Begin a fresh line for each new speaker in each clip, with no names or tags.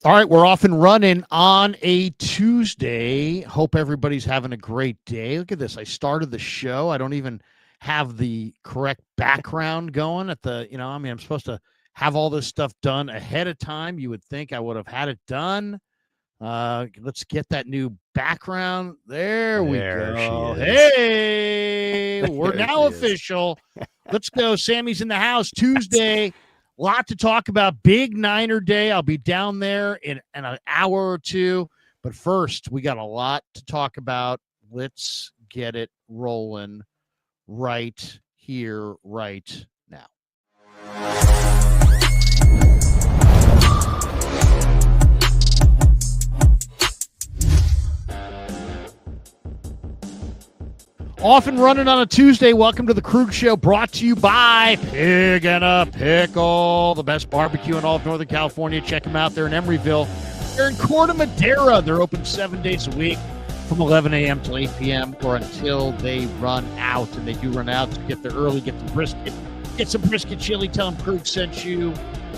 All right, we're off and running on a Tuesday. Hope everybody's having a great day. Look at this. I started the show. I don't even have the correct background going at the, I'm supposed to have all this stuff done ahead of time. You would think I would have had it done. Let's get that new background. There we
She
go.
is.
Hey, we're
There
now
she is.
official. Let's go. Sammy's in the house Tuesday. Lot to talk about. Big Niner Day. I'll be down there in an hour or two. But first, we got a lot to talk about. Let's get it rolling right here, right now. Off and running on a Tuesday. Welcome to the Krueger Show, brought to you by Pig and a Pickle, the best barbecue in all of Northern California. Check them out. They're in Emeryville. They're in Corte Madera. They're open 7 days a week from 11 a.m. till 8 p.m. or until they run out. And they do run out, so get there early, get the brisket. Get some brisket chili. Tell them Krug sent you.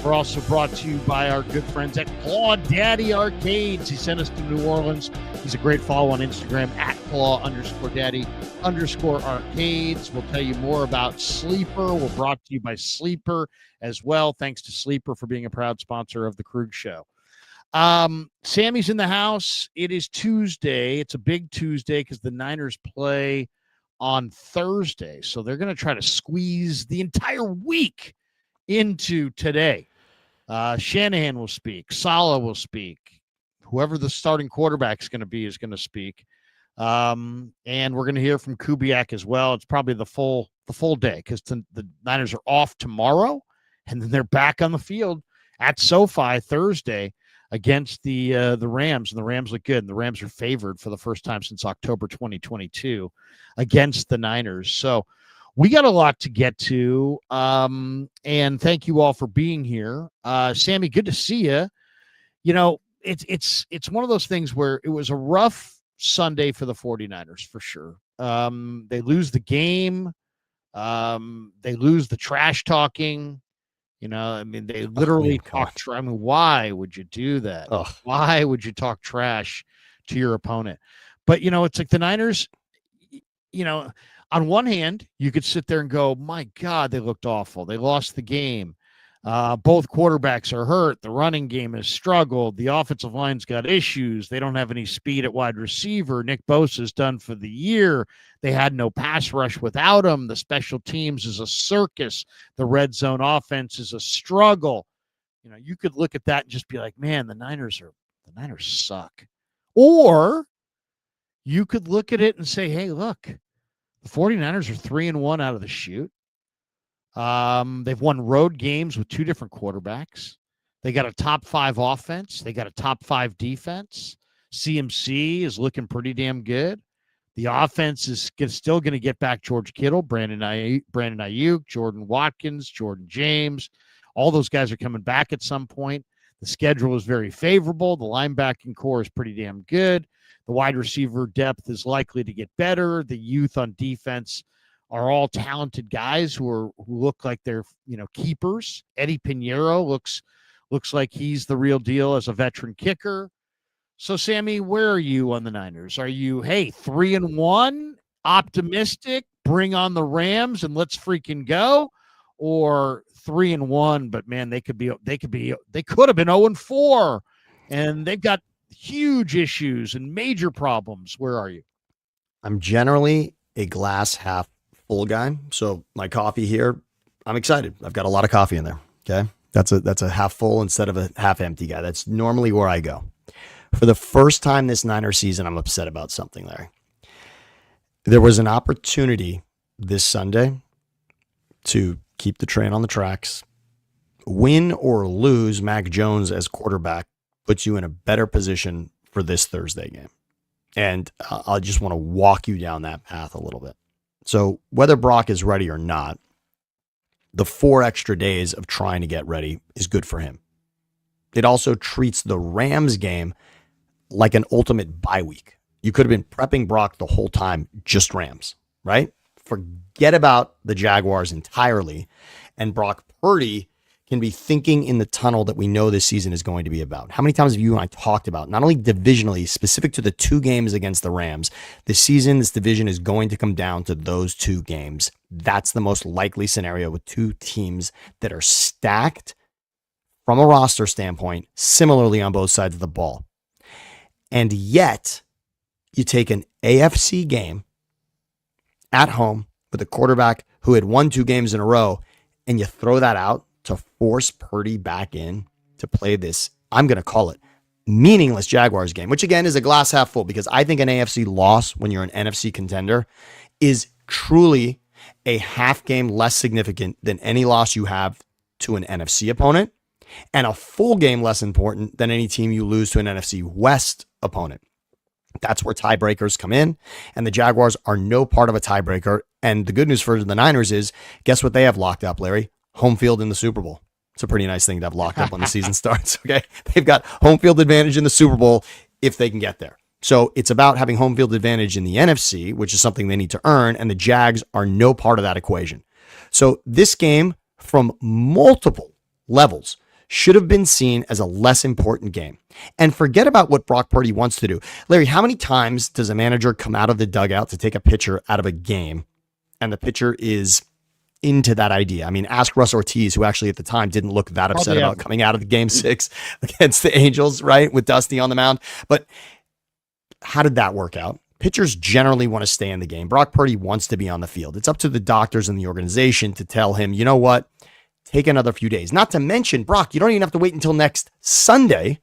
We're also brought to you by our good friends at Claw Daddy Arcades. He sent us to New Orleans. He's a great follow on Instagram at Claw_Daddy_Arcades. We'll tell you more about Sleeper. We're brought to you by Sleeper as well. Thanks to Sleeper for being a proud sponsor of the Krug Show. Sammy's in the house. It is Tuesday. It's a big Tuesday because the Niners play on Thursday. So they're going to try to squeeze the entire week into today. Shanahan will speak. Saleh will speak. Whoever the starting quarterback is going to be is going to speak. And we're going to hear from Kubiak as well. It's probably the full day because the Niners are off tomorrow, and then they're back on the field at SoFi Thursday against the Rams, and the Rams look good. And the Rams are favored for the first time since October 2022 against the Niners. So we got a lot to get to, and thank you all for being here. Sammy, good to see you. It's one of those things where it was a rough Sunday for the 49ers for sure. They lose the game. They lose the trash talking. They literally talk. Why would you do that? Why would you talk trash to your opponent? But, it's like the Niners, on one hand, you could sit there and go, my God, they looked awful. They lost the game. Both quarterbacks are hurt. The running game has struggled. The offensive line's got issues. They don't have any speed at wide receiver. Nick Bosa's done for the year. They had no pass rush without him. The special teams is a circus. The red zone offense is a struggle. You could look at that and just be like, man, the Niners suck. Or you could look at it and say, hey, look, the 49ers are 3-1 out of the chute. They've won road games with two different quarterbacks. They got a top 5 offense. They got a top 5 defense. CMC is looking pretty damn good. The offense is still going to get back George Kittle, Brandon Ayuk, Jordan Watkins, Jordan James. All those guys are coming back at some point. The schedule is very favorable. The linebacking core is pretty damn good. The wide receiver depth is likely to get better. The youth on defense are all talented guys who look like they're, keepers. Eddie Pinheiro looks like he's the real deal as a veteran kicker. So, Sammy, where are you on the Niners? Are you, 3-1, optimistic, bring on the Rams and let's freaking go? Or 3-1, but man, they could have been 0-4, and they've got huge issues and major problems. Where are you?
I'm generally a glass half full guy. So my coffee here, I'm excited. I've got a lot of coffee in there. Okay. That's a half full instead of a half empty guy. That's normally where I go. For the first time this Niner season, I'm upset about something, Larry. There was an opportunity this Sunday to keep the train on the tracks. Win or lose, Mac Jones as quarterback puts you in a better position for this Thursday game. And I just want to walk you down that path a little bit. So whether Brock is ready or not, the 4 extra days of trying to get ready is good for him. It also treats the Rams game like an ultimate bye week. You could have been prepping Brock the whole time, just Rams, right? Forget about the Jaguars entirely, and Brock Purdy can be thinking in the tunnel that we know this season is going to be about? How many times have you and I talked about, not only divisionally, specific to the 2 games against the Rams, this season, this division is going to come down to those 2 games. That's the most likely scenario with 2 teams that are stacked from a roster standpoint, similarly on both sides of the ball. And yet, you take an AFC game at home with a quarterback who had won 2 games in a row, and you throw that out to force Purdy back in to play this, I'm going to call it, meaningless Jaguars game, which again is a glass half full, because I think an AFC loss when you're an NFC contender is truly a half game less significant than any loss you have to an NFC opponent, and a full game less important than any team you lose to an NFC West opponent. That's where tiebreakers come in, and the Jaguars are no part of a tiebreaker. And the good news for the Niners is, guess what they have locked up, Larry? Home field in the Super Bowl. It's a pretty nice thing to have locked up when the season starts, okay? They've got home field advantage in the Super Bowl if they can get there. So it's about having home field advantage in the NFC, which is something they need to earn, and the Jags are no part of that equation. So this game, from multiple levels, should have been seen as a less important game. And forget about what Brock Purdy wants to do. Larry, how many times does a manager come out of the dugout to take a pitcher out of a game, and the pitcher is into that idea? I mean, ask Russ Ortiz, who actually at the time didn't look that upset about coming out of the game 6 against the Angels, right, with Dusty on the mound. But how did that work out? Pitchers generally want to stay in the game. Brock Purdy wants to be on the field. It's up to the doctors and the organization to tell him, you know what, take another few days. Not to mention, Brock, you don't even have to wait until next Sunday.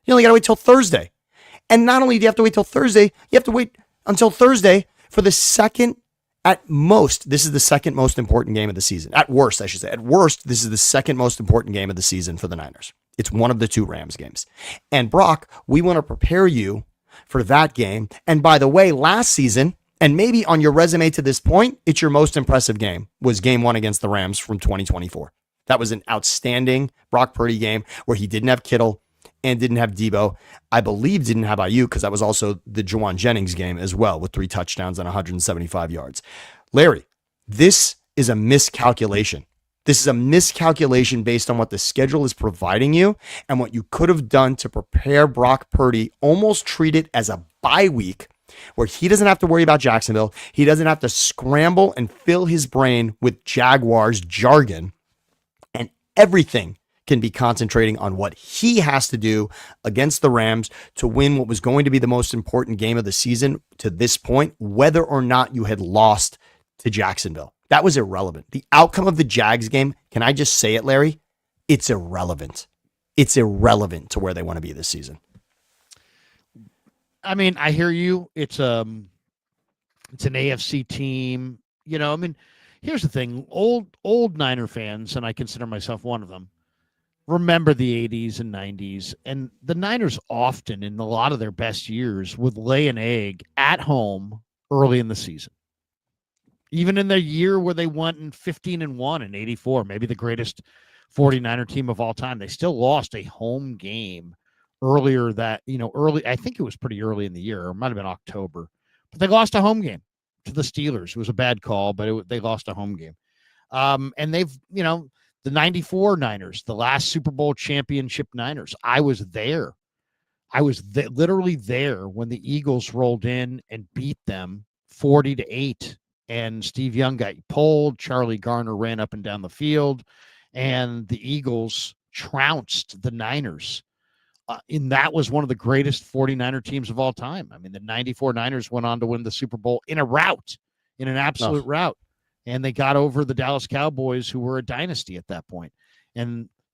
You only got to wait till Thursday. And not only do you have to wait till Thursday, you have to wait until Thursday for the second, at most, this is the second most important game of the season. At worst, I should say. At worst, this is the second most important game of the season for the Niners. It's one of the 2 Rams games. And Brock, we want to prepare you for that game. And by the way, last season, and maybe on your resume to this point, it's your most impressive game, was game 1 against the Rams from 2024. That was an outstanding Brock Purdy game where he didn't have Kittle and didn't have Debo. I believe didn't have Ayuk, because that was also the Juwan Jennings game as well, with 3 touchdowns and 175 yards. Larry, this is a miscalculation. This is a miscalculation based on what the schedule is providing you and what you could have done to prepare Brock Purdy, almost treat it as a bye week where he doesn't have to worry about Jacksonville. He doesn't have to scramble and fill his brain with Jaguars jargon. Everything can be concentrating on what he has to do against the Rams to win what was going to be the most important game of the season to this point, whether or not you had lost to Jacksonville. That was irrelevant. The outcome of the Jags game, can I just say it, Larry? It's irrelevant. It's irrelevant to where they want to be this season.
I mean, I hear you. It's an AFC team. You know, I mean, here's the thing. Old Niner fans, and I consider myself one of them, remember the 80s and 90s. And the Niners often, in a lot of their best years, would lay an egg at home early in the season. Even in the year where they went in 15-1 in 84, maybe the greatest 49er team of all time, they still lost a home game earlier early. I think it was pretty early in the year, or it might have been October, but they lost a home game to the Steelers. It was a bad call, but they lost a home game. And they've, the 94 Niners, the last Super Bowl championship Niners. I was there. I was literally there when the Eagles rolled in and beat them 40-8. And Steve Young got pulled. Charlie Garner ran up and down the field, and the Eagles trounced the Niners. And that was one of the greatest 49er teams of all time. I mean, the 94 Niners went on to win the Super Bowl in an absolute rout. And they got over the Dallas Cowboys, who were a dynasty at that point.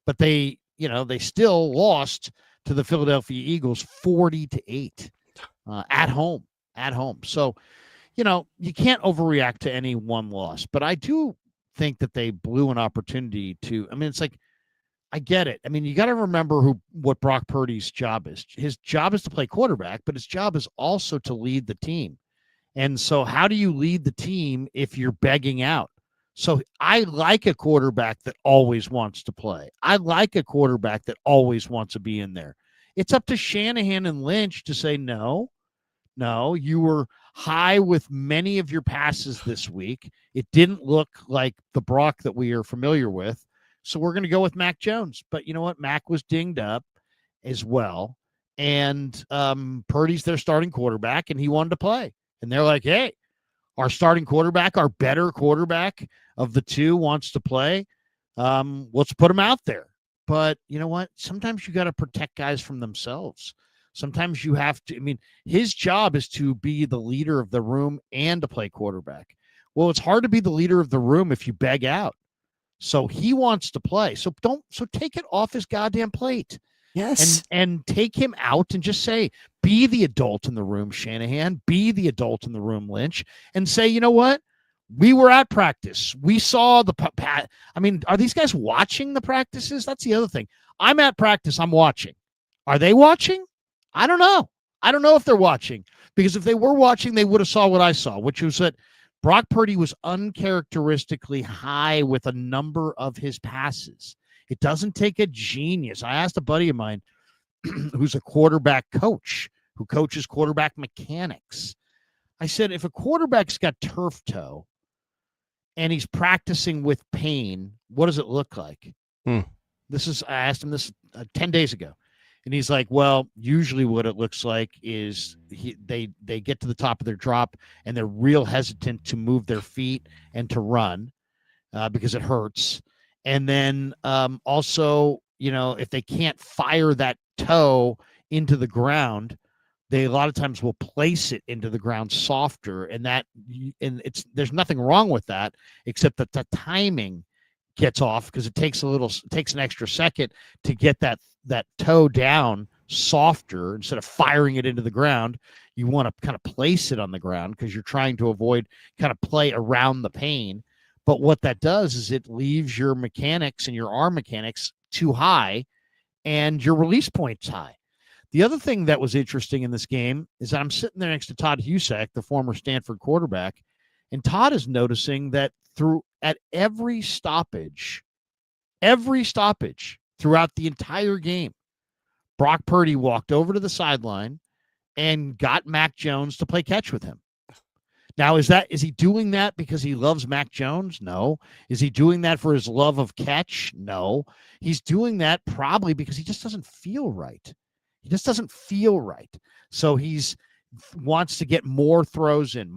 But they still lost to the Philadelphia Eagles 40-8 at home. So, you can't overreact to any one loss, but I do think that they blew an opportunity to, it's like, I get it. I mean, you got to remember what Brock Purdy's job is. His job is to play quarterback, but his job is also to lead the team. And so how do you lead the team if you're begging out? So I like a quarterback that always wants to play. I like a quarterback that always wants to be in there. It's up to Shanahan and Lynch to say, no, you were high with many of your passes this week. It didn't look like the Brock that we are familiar with. So we're going to go with Mac Jones. But you know what? Mac was dinged up as well. And Purdy's their starting quarterback, and he wanted to play. And they're like, hey, our starting quarterback, our better quarterback of the two wants to play. Let's put him out there. But you know what? Sometimes you got to protect guys from themselves. Sometimes you have to. I mean, his job is to be the leader of the room and to play quarterback. Well, it's hard to be the leader of the room if you beg out. So he wants to play. So take it off his goddamn plate.
Yes.
And take him out and just say, be the adult in the room, Shanahan. Be the adult in the room, Lynch. And say, you know what? We were at practice. We saw the I mean, are these guys watching the practices? That's the other thing. I'm at practice. I'm watching. Are they watching? I don't know. I don't know if they're watching, because if they were watching, they would have saw what I saw, which was that Brock Purdy was uncharacteristically high with a number of his passes. It doesn't take a genius. I asked a buddy of mine who's a quarterback coach who coaches quarterback mechanics. I said, if a quarterback's got turf toe and he's practicing with pain, what does it look like? I asked him this 10 days ago. And he's like, well, usually what it looks like is they get to the top of their drop and they're real hesitant to move their feet and to run because it hurts. And then also, you know, if they can't fire that toe into the ground, they a lot of times will place it into the ground softer. And there's nothing wrong with that, except that the timing gets off because it takes an extra second to get that toe down softer. Instead of firing it into the ground, you want to kind of place it on the ground because you're trying to avoid kind of play around the pain. But what that does is it leaves your mechanics and your arm mechanics too high and your release point's high. The other thing that was interesting in this game is that I'm sitting there next to Todd Husak, the former Stanford quarterback, and Todd is noticing that at every stoppage throughout the entire game, Brock Purdy walked over to the sideline and got Mac Jones to play catch with him. Now, is he doing that because he loves Mac Jones? No. Is he doing that for his love of catch? No. He's doing that probably because he just doesn't feel right. He just doesn't feel right. So he's wants to get more throws in.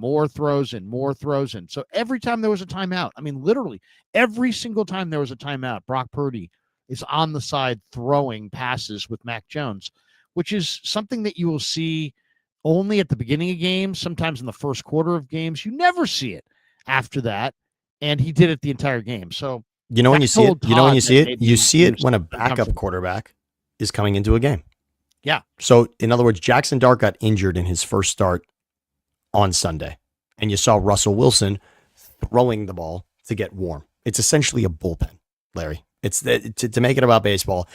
So every time there was a timeout, I mean, literally every single time there was a timeout, Brock Purdy is on the side throwing passes with Mac Jones, which is something that you will see only at the beginning of games, sometimes in the first quarter of games. You never see it after that. And he did it the entire game. So
when you see it when a backup quarterback is coming into a game.
Yeah.
So in other words, Jackson Dart got injured in his first start on Sunday, and you saw Russell Wilson throwing the ball to get warm. It's essentially a bullpen, Larry. It's to make it about baseball.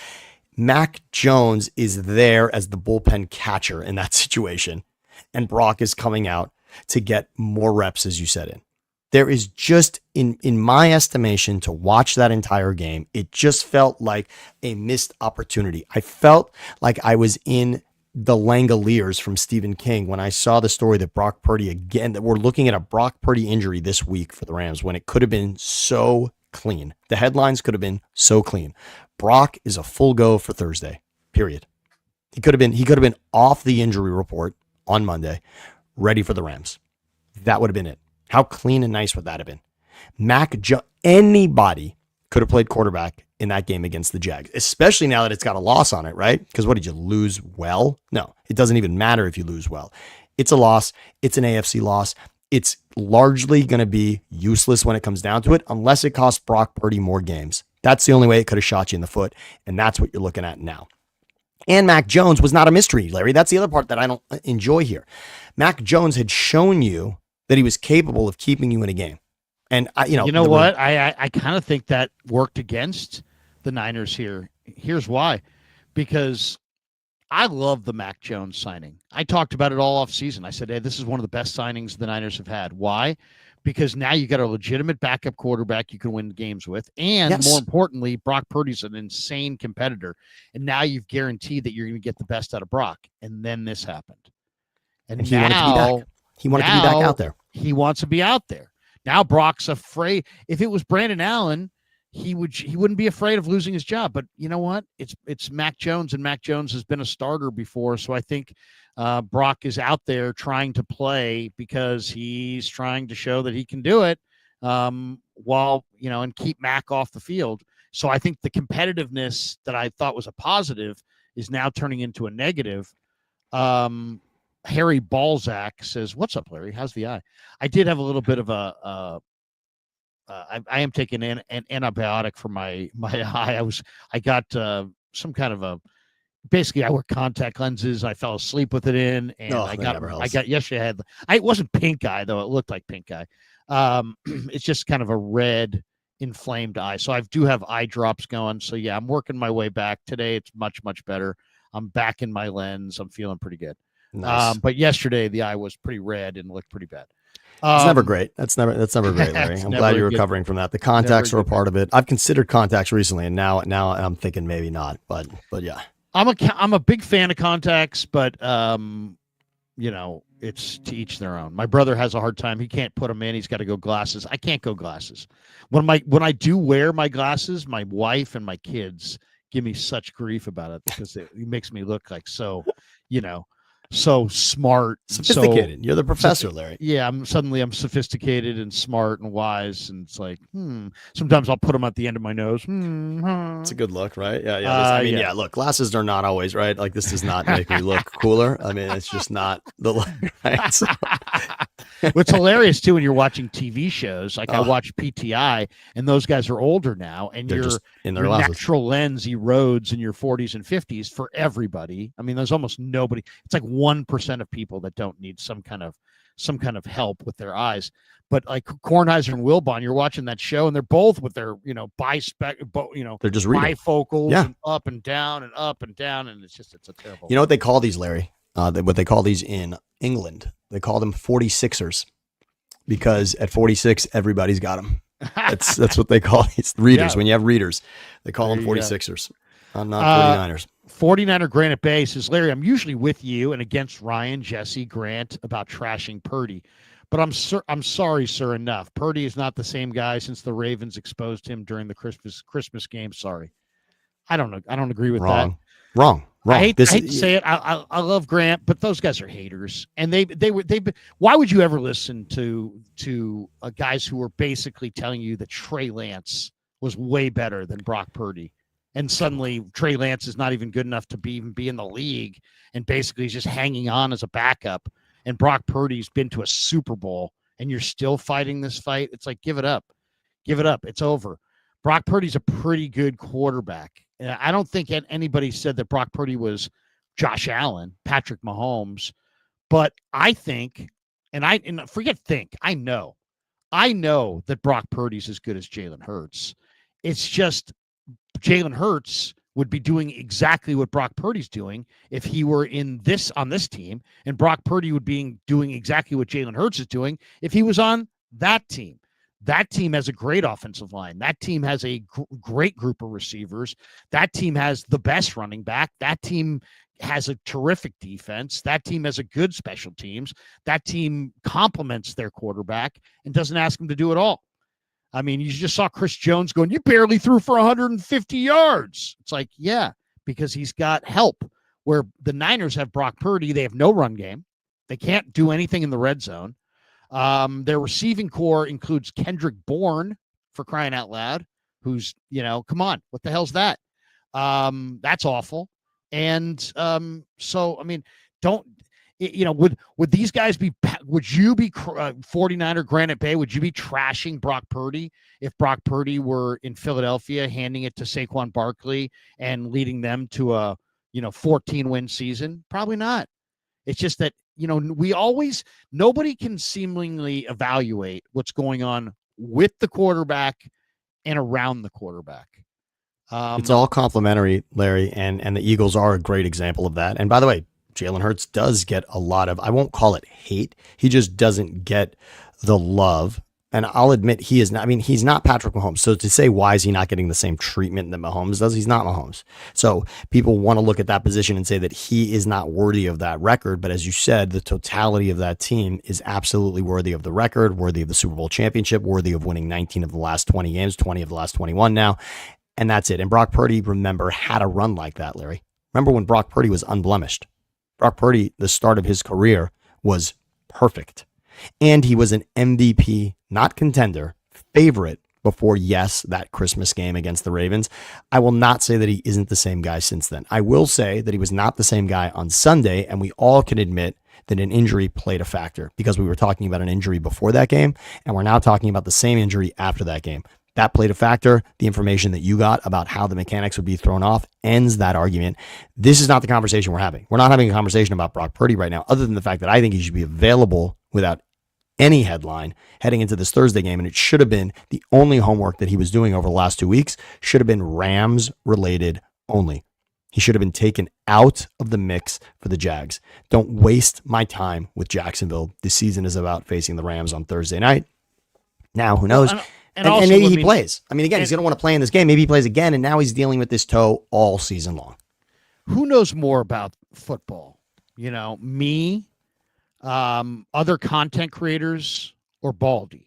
Mac Jones is there as the bullpen catcher in that situation, and Brock is coming out to get more reps, as you said. There is just, in my estimation, to watch that entire game, it just felt like a missed opportunity. I felt like I was in the Langoliers from Stephen King when I saw the story that Brock Purdy, again, that we're looking at a Brock Purdy injury this week for the Rams when it could have been so clean. The headlines could have been so clean. Brock is a full go for Thursday, period. He could have been off the injury report on Monday, ready for the Rams. That would have been it. How clean and nice would that have been? Anybody could have played quarterback in that game against the Jags, especially now that it's got a loss on it, right? Because what, did you lose well? No, it doesn't even matter if you lose well. It's a loss. It's an AFC loss. It's largely going to be useless when it comes down to it, unless it costs Brock Purdy more games. That's the only way it could have shot you in the foot, and that's what you're looking at now. And Mac Jones was not a mystery, Larry. That's the other part that I don't enjoy here. Mac Jones had shown you that he was capable of keeping you in a game. And I kind of think that worked against the Niners here. Here's why. Because I love the Mac Jones signing. I talked about it all off season. I said, hey, this is one of the best signings the Niners have had. Why? Because now you got a legitimate backup quarterback you can win games with. And more importantly, Brock Purdy's an insane competitor. And now you've guaranteed that you're going to get the best out of Brock. And then this happened. And he wanted to be back. He wanted to be back out there.
He wants to be out there. Now Brock's afraid. If it was Brandon Allen, he wouldn't be afraid of losing his job. But you know what? It's Mac Jones, and Mac Jones has been a starter before, so I think Brock is out there trying to play because he's trying to show that he can do it, while and keep Mac off the field. So I think the competitiveness that I thought was a positive is now turning into a negative. Harry Balzac says, "What's up, Larry? How's the eye?" I did have a little bit of I am taking an antibiotic for my eye. I got some kind of a, basically I wear contact lenses. I fell asleep with it in, and I got yesterday. It wasn't pink eye though. It looked like pink eye. It's just kind of a red inflamed eye. So I do have eye drops going. So yeah, I'm working my way back. Today it's much better. I'm back in my lens. I'm feeling pretty good.
Nice.
But yesterday the eye was pretty red and looked pretty bad.
It's never great. That's never great, Larry. I'm glad you're recovering from that. The contacts are a part of it. I've considered contacts recently, and now I'm thinking maybe not. But yeah,
I'm a big fan of contacts, but it's to each their own. My brother has a hard time. He can't put them in. He's got to go glasses. I can't go glasses. When I do wear my glasses, my wife and my kids give me such grief about it because it makes me look like so smart,
sophisticated. You're the professor, Larry.
Yeah, I'm sophisticated and smart and wise, and it's like, sometimes I'll put them at the end of my nose.
It's a good look, right? Yeah. Look, glasses are not always right. Like, this does not make me look cooler. I mean, it's just not the look, right? So.
What's hilarious too when you're watching TV shows, like I watch PTI, and those guys are older now, and your natural lens erodes in your 40s and 50s for everybody. I mean, there's almost nobody. It's like 1% of people that don't need some kind of help with their eyes. But like Kornheiser and Wilbon, you're watching that show, and they're both with their they're just bifocals, and up and down, and it's a terrible.
You know what they call these, Larry? What they call these in England, they call them 46ers, because at 46 everybody's got them. That's what they call these readers. Yeah. When you have readers, they call them 46ers. I'm not 49ers.
49er Granite Bay says, Larry, I'm usually with you and against Ryan, Jesse, Grant about trashing Purdy, but I'm sorry, sir. Enough. Purdy is not the same guy since the Ravens exposed him during the Christmas game. Sorry, I don't agree with that.
Wrong.
I hate to say it. I love Grant, but those guys are haters, and they why would you ever listen to guys who were basically telling you that Trey Lance was way better than Brock Purdy, and suddenly Trey Lance is not even good enough to even be in the league, and basically he's just hanging on as a backup, and Brock Purdy's been to a Super Bowl, and you're still fighting this fight? It's like, give it up, it's over. Brock Purdy's a pretty good quarterback. I don't think anybody said that Brock Purdy was Josh Allen, Patrick Mahomes, but I think, and forget think, I know that Brock Purdy's as good as Jalen Hurts. It's just Jalen Hurts would be doing exactly what Brock Purdy's doing if he were on this team, and Brock Purdy would be doing exactly what Jalen Hurts is doing if he was on that team. That team has a great offensive line. That team has a great group of receivers. That team has the best running back. That team has a terrific defense. That team has a good special teams. That team complements their quarterback and doesn't ask him to do it all. I mean, you just saw Chris Jones going, you barely threw for 150 yards. It's like, yeah, because he's got help. Where the Niners have Brock Purdy, they have no run game. They can't do anything in the red zone. Their receiving core includes Kendrick Bourne, for crying out loud, who's, come on, what the hell's that? That's awful. And so, I mean, would these guys would you be 49er Granite Bay? Would you be trashing Brock Purdy if Brock Purdy were in Philadelphia, handing it to Saquon Barkley and leading them to a 14-win season? Probably not. It's just that, nobody can seemingly evaluate what's going on with the quarterback and around the quarterback.
It's all complimentary, Larry, and the Eagles are a great example of that. And by the way, Jalen Hurts does get a lot of, I won't call it hate. He just doesn't get the love And I'll admit he is not, I mean, he's not Patrick Mahomes. So to say, why is he not getting the same treatment that Mahomes does? He's not Mahomes. So people want to look at that position and say that he is not worthy of that record. But as you said, the totality of that team is absolutely worthy of the record, worthy of the Super Bowl championship, worthy of winning 19 of the last 20 games, 20 of the last 21 now. And that's it. And Brock Purdy, remember, had a run like that, Larry. Remember when Brock Purdy was unblemished? Brock Purdy, the start of his career, was perfect. And he was an MVP, not contender, favorite before, yes, that Christmas game against the Ravens. I will not say that he isn't the same guy since then. I will say that he was not the same guy on Sunday, and we all can admit that an injury played a factor because we were talking about an injury before that game, and we're now talking about the same injury after that game. That played a factor. The information that you got about how the mechanics would be thrown off ends that argument. This is not the conversation we're having. We're not having a conversation about Brock Purdy right now, other than the fact that I think he should be available without any headline heading into this Thursday game. And it should have been the only homework that he was doing over the last 2 weeks should have been Rams related only. He should have been taken out of the mix for the Jags. Don't waste my time with Jacksonville. This season is about facing the Rams on Thursday night. Now, who knows? And maybe he plays. I mean, again, he's going to want to play in this game. Maybe he plays again, and now he's dealing with this toe all season long.
Who knows more about football? You know, me, other content creators, or Baldy?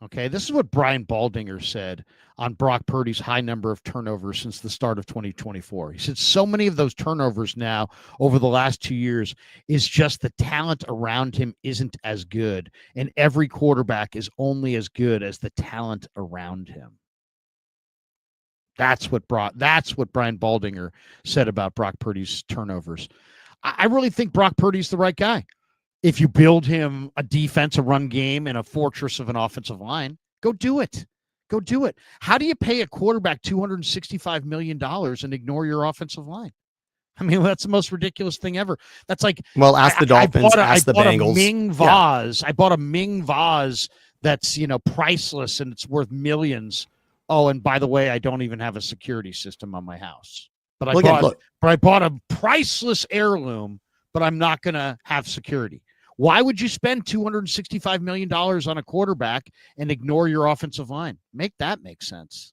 Okay, this is what Brian Baldinger said on Brock Purdy's high number of turnovers since the start of 2024. He said so many of those turnovers now over the last 2 years is just the talent around him isn't as good, and every quarterback is only as good as the talent around him. That's what Brian Baldinger said about Brock Purdy's turnovers. I really think Brock Purdy's the right guy. If you build him a defense, a run game, and a fortress of an offensive line, go do it. Go do it. How do you pay a quarterback $265 million and ignore your offensive line? I mean, that's the most ridiculous thing ever. That's like,
well, ask the Dolphins, ask the Bengals.
I bought a Ming vase that's, priceless and it's worth millions. Oh, and by the way, I don't even have a security system on my house. But I bought a priceless heirloom, but I'm not going to have security. Why would you spend $265 million on a quarterback and ignore your offensive line? Make sense.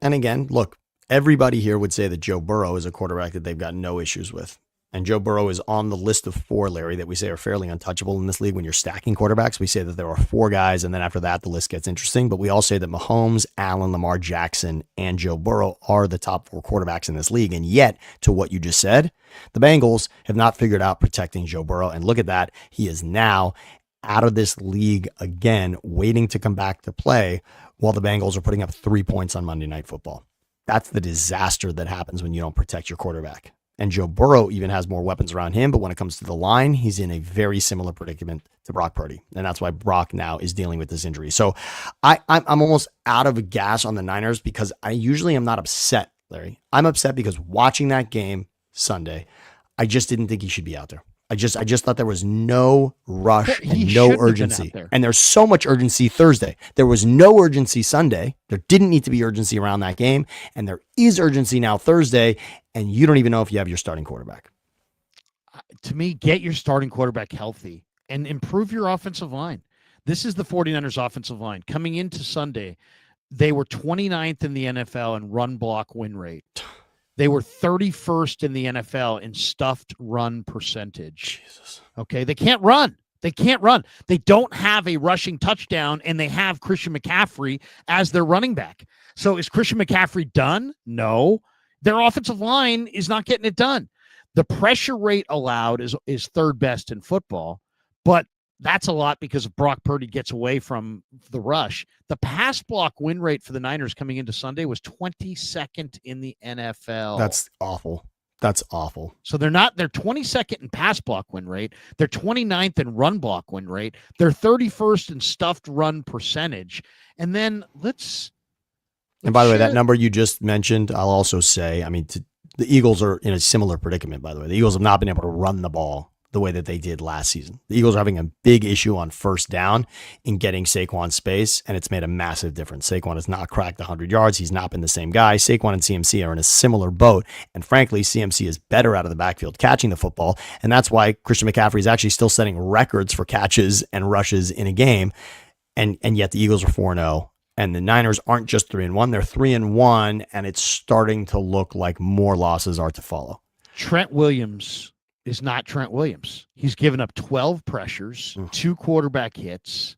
And again, look, everybody here would say that Joe Burrow is a quarterback that they've got no issues with. And Joe Burrow is on the list of 4, Larry, that we say are fairly untouchable in this league. When you're stacking quarterbacks, we say that there are 4 guys, and then after that, the list gets interesting. But we all say that Mahomes, Allen, Lamar Jackson, and Joe Burrow are the top 4 quarterbacks in this league. And yet, to what you just said, the Bengals have not figured out protecting Joe Burrow. And look at that. He is now out of this league again, waiting to come back to play while the Bengals are putting up 3 points on Monday Night Football. That's the disaster that happens when you don't protect your quarterback. And Joe Burrow even has more weapons around him, but when it comes to the line, he's in a very similar predicament to Brock Purdy. And that's why Brock now is dealing with this injury. So I'm almost out of gas on the Niners because I usually am not upset, Larry. I'm upset because watching that game Sunday, I just didn't think he should be out there. I just thought there was no rush and no urgency. And there's so much urgency Thursday. There was no urgency Sunday. There didn't need to be urgency around that game. And there is urgency now Thursday. And you don't even know if you have your starting quarterback.
To me, get your starting quarterback healthy and improve your offensive line. This is the 49ers offensive line. Coming into Sunday, they were 29th in the NFL in run block win rate. They were 31st in the NFL in stuffed run percentage.
Jesus.
Okay, they can't run. They can't run. They don't have a rushing touchdown, and they have Christian McCaffrey as their running back. So is Christian McCaffrey done? No. Their offensive line is not getting it done. The pressure rate allowed is third best in football, but that's a lot because Brock Purdy gets away from the rush. The pass block win rate for the Niners coming into Sunday was 22nd in the NFL.
That's awful. That's awful.
So they're 22nd in pass block win rate. They're 29th in run block win rate. They're 31st in stuffed run percentage. And then
and by the way, that number you just mentioned, I'll also say, I mean, the Eagles are in a similar predicament, by the way. The Eagles have not been able to run the ball the way that they did last season. The Eagles are having a big issue on first down in getting Saquon space, and it's made a massive difference. Saquon has not cracked 100 yards. He's not been the same guy. Saquon and CMC are in a similar boat, and frankly, CMC is better out of the backfield catching the football, and that's why Christian McCaffrey is actually still setting records for catches and rushes in a game. and yet the Eagles are 4-0, and the Niners aren't just 3-1; they're 3-1, and it's starting to look like more losses are to follow.
Trent Williams is not Trent Williams. He's given up 12 pressures, 2 quarterback hits,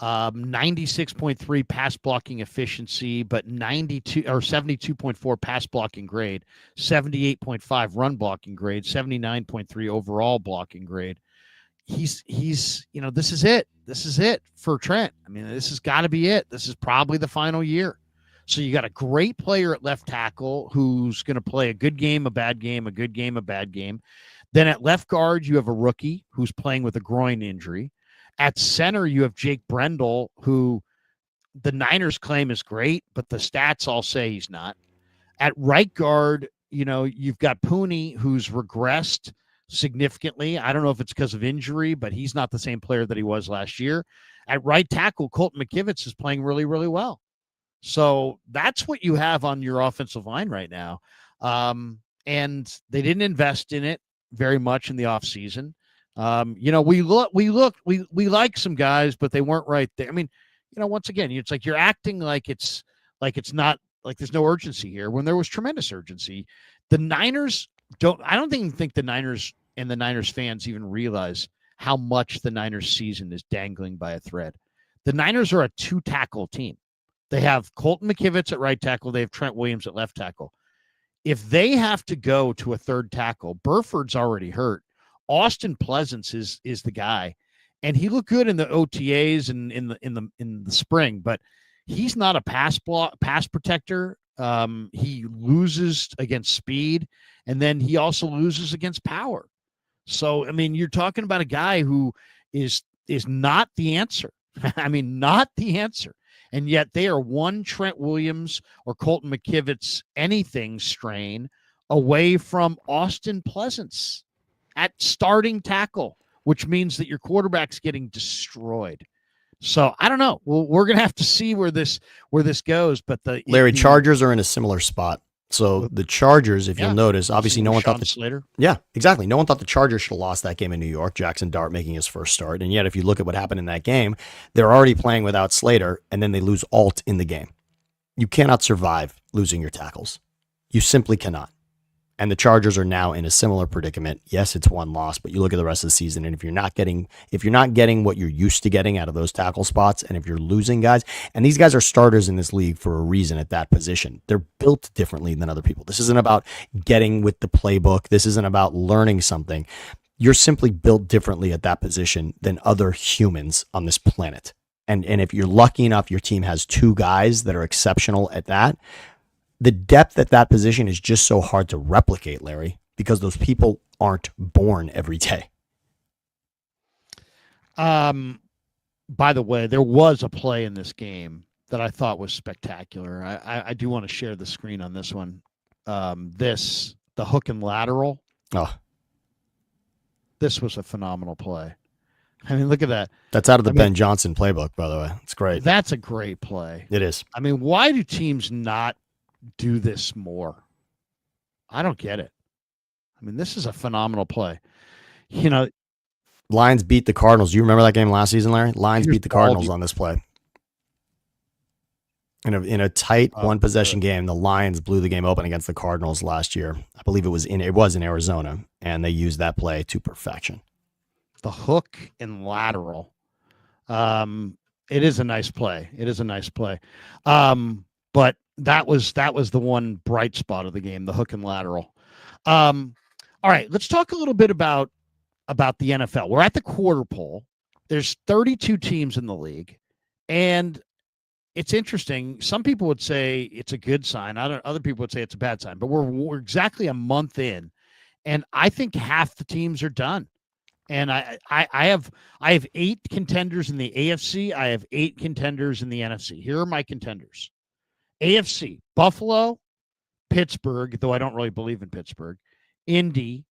96.3 pass blocking efficiency, but 72.4 pass blocking grade, 78.5 run blocking grade, 79.3 overall blocking grade. He's this is it. This is it for Trent. I mean, this has got to be it. This is probably the final year. So you got a great player at left tackle who's going to play a good game, a bad game, a good game, a bad game. Then at left guard, you have a rookie who's playing with a groin injury. At center, you have Jake Brendel, who the Niners claim is great, but the stats all say he's not. At right guard, you've got Pooney, who's regressed significantly. I don't know if it's because of injury, but he's not the same player that he was last year. At right tackle, Colton McKivitz is playing really, really well. So that's what you have on your offensive line right now. And they didn't invest in it very much in the offseason. We like some guys, but they weren't right there. I mean, once again, it's like you're acting like it's not like there's no urgency here when there was tremendous urgency. The Niners I don't even think the Niners and the Niners fans even realize how much the Niners season is dangling by a thread. The Niners are a 2-tackle team. They have Colton McKivitz at right tackle. They have Trent Williams at left tackle. If they have to go to a third tackle, Burford's already hurt. Austin Pleasance is the guy, and he looked good in the OTAs and in the spring, but he's not a pass protector. He loses against speed, and then he also loses against power. So, I mean, you're talking about a guy who is not the answer. I mean, not the answer. And yet they are one Trent Williams or Colton McKivitz anything strain away from Austin Pleasance at starting tackle, which means that your quarterback's getting destroyed. So I don't know. Well, we're gonna have to see where this goes. But the
Chargers are in a similar spot. So the Chargers, if you'll notice, obviously no one thought
Slater.
Yeah, exactly. No one thought the Chargers should have lost that game in New York. Jackson Dart making his first start, and yet if you look at what happened in that game, they're already playing without Slater, and then they lose Alt in the game. You cannot survive losing your tackles. You simply cannot. And the Chargers are now in a similar predicament. Yes, it's one loss, but you look at the rest of the season, and if you're not getting what you're used to getting out of those tackle spots, and if you're losing guys, and these guys are starters in this league for a reason at that position. They're built differently than other people. This isn't about getting with the playbook. This isn't about learning something. You're simply built differently at that position than other humans on this planet. And if you're lucky enough, your team has 2 guys that are exceptional at that. The depth at that position is just so hard to replicate, Larry, because those people aren't born every day.
By the way, there was a play in this game that I thought was spectacular. I do want to share the screen on this one. The hook and lateral.
Oh,
this was a phenomenal play. I mean, look at that.
That's out of the Ben Johnson playbook, by the way. It's great.
That's a great play.
It is.
I mean, why do teams not do this more? I don't get it. I mean, this is a phenomenal play.
Lions beat the Cardinals. Do you remember that game last season, Larry? Lions beat the Cardinals on this play. In a tight one possession game, the Lions blew the game open against the Cardinals last year. I believe it was in Arizona, and they used that play to perfection.
The hook and lateral. It is a nice play. But that was the one bright spot of the game, the hook and lateral. All right, let's talk a little bit about the NFL. We're at the quarter pole. There's 32 teams in the league, and it's interesting. Some people would say it's a good sign. Other people would say it's a bad sign. But we're exactly a month in, and I think half the teams are done. And I have 8 contenders in the AFC. I have 8 contenders in the NFC. Here are my contenders. AFC, Buffalo, Pittsburgh, though I don't really believe in Pittsburgh, Indy,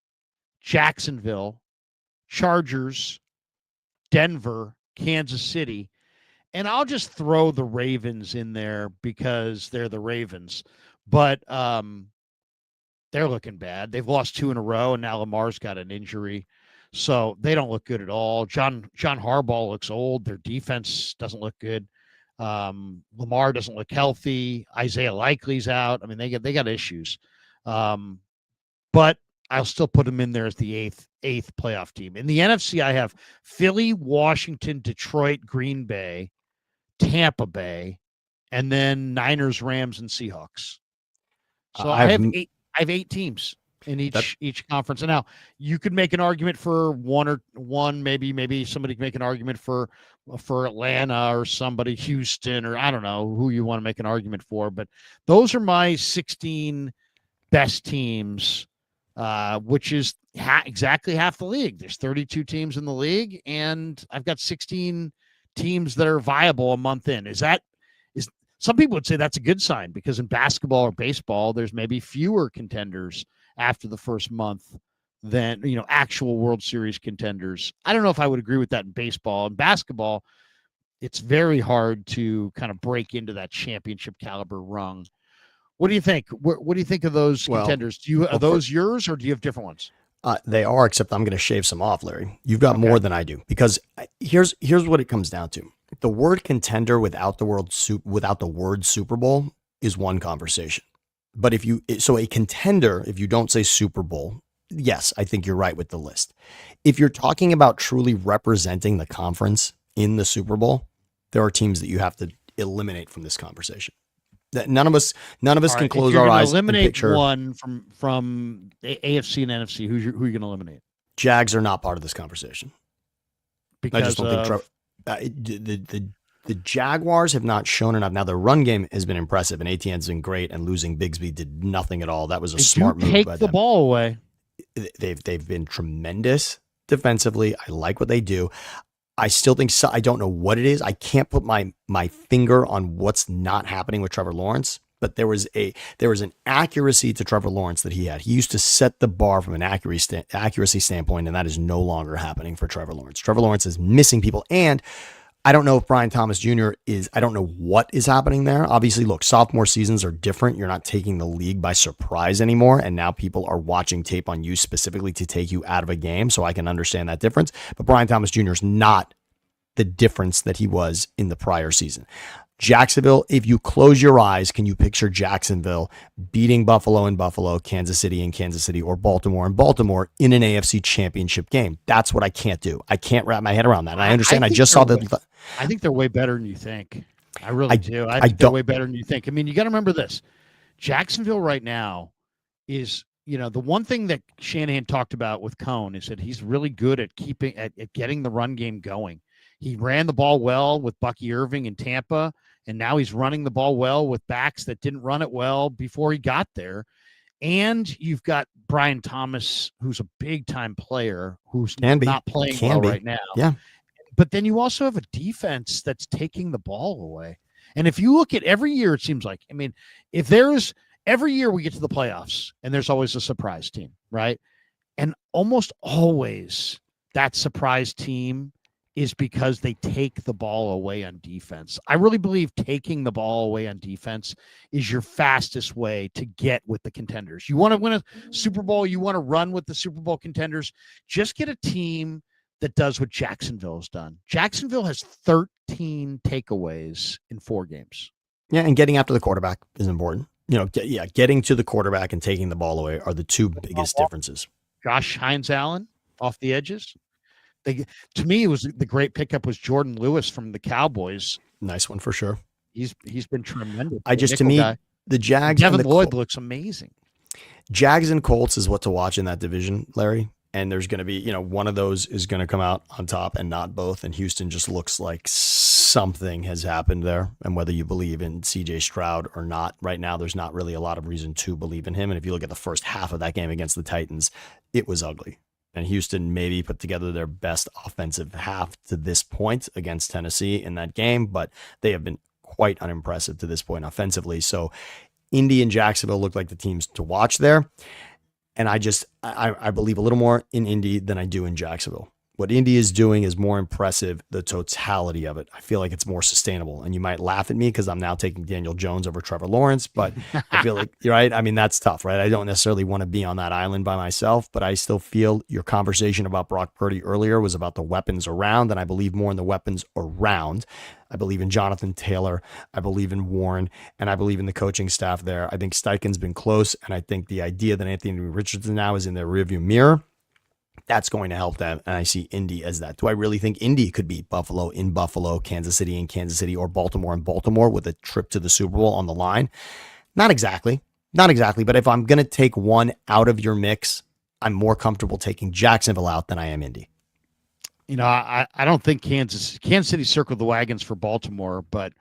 Jacksonville, Chargers, Denver, Kansas City, and I'll just throw the Ravens in there because they're the Ravens. But they're looking bad. They've lost 2 in a row, and now Lamar's got an injury. So they don't look good at all. John Harbaugh looks old. Their defense doesn't look good. Lamar doesn't look healthy. Isaiah Likely's out. I mean, they got issues. But I'll still put them in there as the eighth playoff team. In the NFC, I have Philly, Washington, Detroit, Green Bay, Tampa Bay, and then Niners, Rams, and Seahawks. So I have eight teams in each conference. And now you could make an argument for one, maybe somebody can make an argument for Atlanta or somebody, Houston, or I don't know who you want to make an argument for. But those are my 16 best teams, which is exactly half the league. There's 32 teams in the league, and I've got 16 teams that are viable a month in. Is some people would say that's a good sign, because in basketball or baseball, there's maybe fewer contenders after the first month than, actual World Series contenders. I don't know if I would agree with that in baseball. In basketball, it's very hard to kind of break into that championship caliber rung. What do you think? What do you think of those contenders? Are those yours, or do you have different ones?
They are, except I'm going to shave some off, Larry. You've got more than I do, because here's what it comes down to. The word contender without the word Super Bowl is one conversation. But a contender, if you don't say Super Bowl, yes, I think you're right with the list. If you're talking about truly representing the conference in the Super Bowl, there are teams that you have to eliminate from this conversation. That none of us can close our eyes and picture.
One from AFC and NFC. Who are you going to eliminate?
Jags are not part of this conversation.
Because
I just don't think the Jaguars have not shown enough. Now, their run game has been impressive, and ATN's been great, and losing Bigsby did nothing at all. That was a smart move.
Take the ball away.
They've been tremendous defensively. I like what they do. I still think so. I don't know what it is. I can't put my finger on what's not happening with Trevor Lawrence, but there was an accuracy to Trevor Lawrence that he had. He used to set the bar from an accuracy standpoint, and that is no longer happening for Trevor Lawrence. Trevor Lawrence is missing people, and I don't know if Brian Thomas Jr. I don't know what is happening there. Obviously, look, sophomore seasons are different. You're not taking the league by surprise anymore, and now people are watching tape on you specifically to take you out of a game, so I can understand that difference. But Brian Thomas Jr. is not the difference that he was in the prior season. Jacksonville, if you close your eyes, can you picture Jacksonville beating Buffalo in Buffalo, Kansas City in Kansas City, or Baltimore in Baltimore in an AFC championship game? That's what I can't do. I can't wrap my head around that. And I understand. I just saw that.
I think they're way better than you think. I really do. I think they're way better than you think. I mean, you got to remember this. Jacksonville right now is, the one thing that Shanahan talked about with Cohn is that he's really good at getting the run game going. He ran the ball well with Bucky Irving in Tampa, and now he's running the ball well with backs that didn't run it well before he got there. And you've got Brian Thomas, who's a big-time player, who's not playing well right now.
Yeah.
But then you also have a defense that's taking the ball away. And if you look at every year, it seems like, every year we get to the playoffs, and there's always a surprise team, right? And almost always that surprise team is because they take the ball away on defense. I really believe taking the ball away on defense is your fastest way to get with the contenders. You want to win a Super Bowl, you want to run with the Super Bowl contenders, just get a team that does what Jacksonville has done. Jacksonville has 13 takeaways in 4 games.
Yeah, and getting after the quarterback is important. Getting to the quarterback and taking the ball away are the two biggest differences.
Josh Hines-Allen off the edges. To me, it was the great pickup was Jordan Lewis from the Cowboys.
Nice one for sure.
He's been tremendous.
The Jags.
Devin Lloyd looks amazing.
Jags and Colts is what to watch in that division, Larry. And there's going to be, one of those is going to come out on top and not both. And Houston just looks like something has happened there. And whether you believe in CJ Stroud or not, right now, there's not really a lot of reason to believe in him. And if you look at the first half of that game against the Titans, it was ugly. And Houston maybe put together their best offensive half to this point against Tennessee in that game, but they have been quite unimpressive to this point offensively. So Indy and Jacksonville look like the teams to watch there. And I believe a little more in Indy than I do in Jacksonville. What Indy is doing is more impressive, the totality of it. I feel like it's more sustainable. And you might laugh at me because I'm now taking Daniel Jones over Trevor Lawrence, but I feel like you're right. I mean, that's tough, right? I don't necessarily want to be on that island by myself, but I still feel your conversation about Brock Purdy earlier was about the weapons around, and I believe more in the weapons around. I believe in Jonathan Taylor. I believe in Warren, and I believe in the coaching staff there. I think Steichen's been close, and I think the idea that Anthony Richardson now is in their rearview mirror, that's going to help them. And I see Indy as that. Do I really think Indy could beat Buffalo in Buffalo, Kansas City in Kansas City, or Baltimore in Baltimore with a trip to the Super Bowl on the line? Not exactly. Not exactly. But if I'm going to take one out of your mix, I'm more comfortable taking Jacksonville out than I am Indy.
I don't think Kansas City circled the wagons for Baltimore, but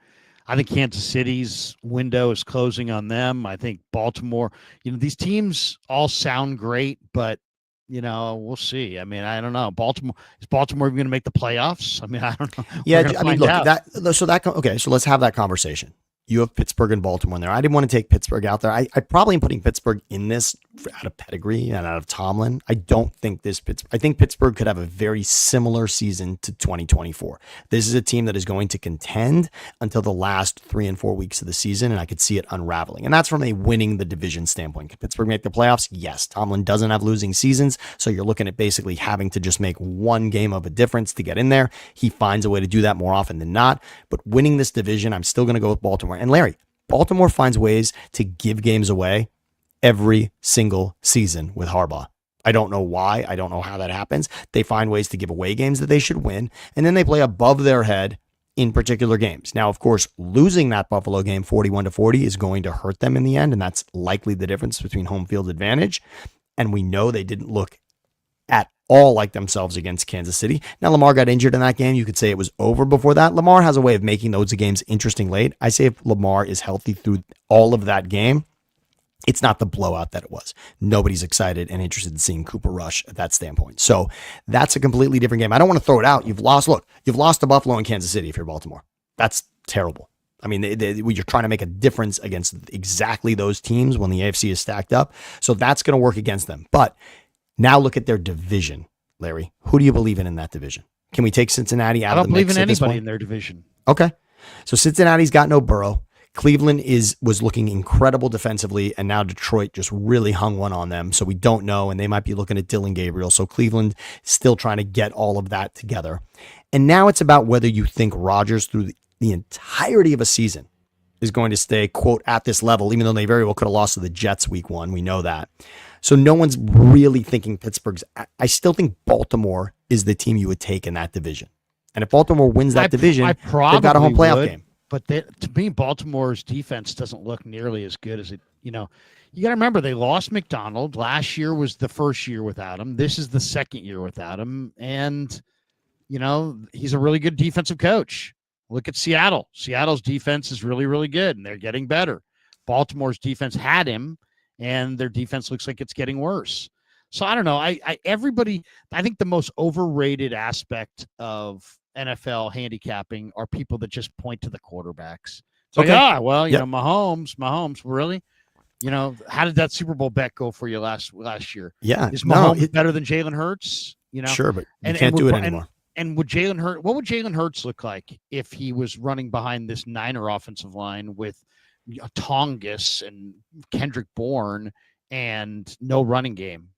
I think Kansas City's window is closing on them. I think Baltimore, these teams all sound great, but we'll see. I mean, I don't know. Is Baltimore even going to make the playoffs? I mean, I don't know.
Yeah, I mean, look, okay, so let's have that conversation. You have Pittsburgh and Baltimore in there. I didn't want to take Pittsburgh out there. I probably am putting Pittsburgh in this out of pedigree and out of Tomlin. I don't think I think Pittsburgh could have a very similar season to 2024. This is a team that is going to contend until the last 3 and 4 weeks of the season, and I could see it unraveling. And that's from a winning the division standpoint. Can Pittsburgh make the playoffs? Yes. Tomlin doesn't have losing seasons, so you're looking at basically having to just make one game of a difference to get in there. He finds a way to do that more often than not, but winning this division, I'm still going to go with Baltimore. And Larry, Baltimore finds ways to give games away every single season with Harbaugh. I don't know why. I don't know how that happens. They find ways to give away games that they should win, and then they play above their head in particular games. Now, of course, losing that Buffalo game 41-40 is going to hurt them in the end, and that's likely the difference between home field advantage. And we know they didn't look at all like themselves against Kansas City. Now, Lamar got injured in that game. You could say it was over before that. Lamar has a way of making those games interesting late. I say if Lamar is healthy through all of that game, it's not the blowout that it was. Nobody's excited and interested in seeing Cooper Rush at that standpoint. So that's a completely different game. I don't want to throw it out. You've lost to Buffalo and Kansas City if you're Baltimore. That's terrible. I mean, you're trying to make a difference against exactly those teams when the AFC is stacked up. So that's going to work against them. But now look at their division, Larry. Who do you believe in that division? Can we take Cincinnati out of the mix? I don't believe in anybody
in their division.
Okay. So Cincinnati's got no Burrow. Cleveland was looking incredible defensively, and now Detroit just really hung one on them. So we don't know, and they might be looking at Dylan Gabriel. So Cleveland still trying to get all of that together. And now it's about whether you think Rodgers through the entirety of a season is going to stay, quote, at this level, even though they very well could have lost to the Jets week 1. We know that. So no one's really thinking Pittsburgh's. I still think Baltimore is the team you would take in that division. And if Baltimore wins that division, they've got a home playoff game.
But to me, Baltimore's defense doesn't look nearly as good as it, you got to remember they lost McDonald. Last year was the first year without him. This is the second year without him. And, he's a really good defensive coach. Look at Seattle. Seattle's defense is really, really good, and they're getting better. Baltimore's defense had him, and their defense looks like it's getting worse. So I don't know. I think the most overrated aspect of NFL handicapping are people that just point to the quarterbacks. So okay. Mahomes, really? How did that Super Bowl bet go for you last year?
Yeah.
Is Mahomes better than Jalen Hurts?
Sure, but you can't do it anymore.
And what would Jalen Hurts look like if he was running behind this Niner offensive line with Tongus and Kendrick Bourne and no running game?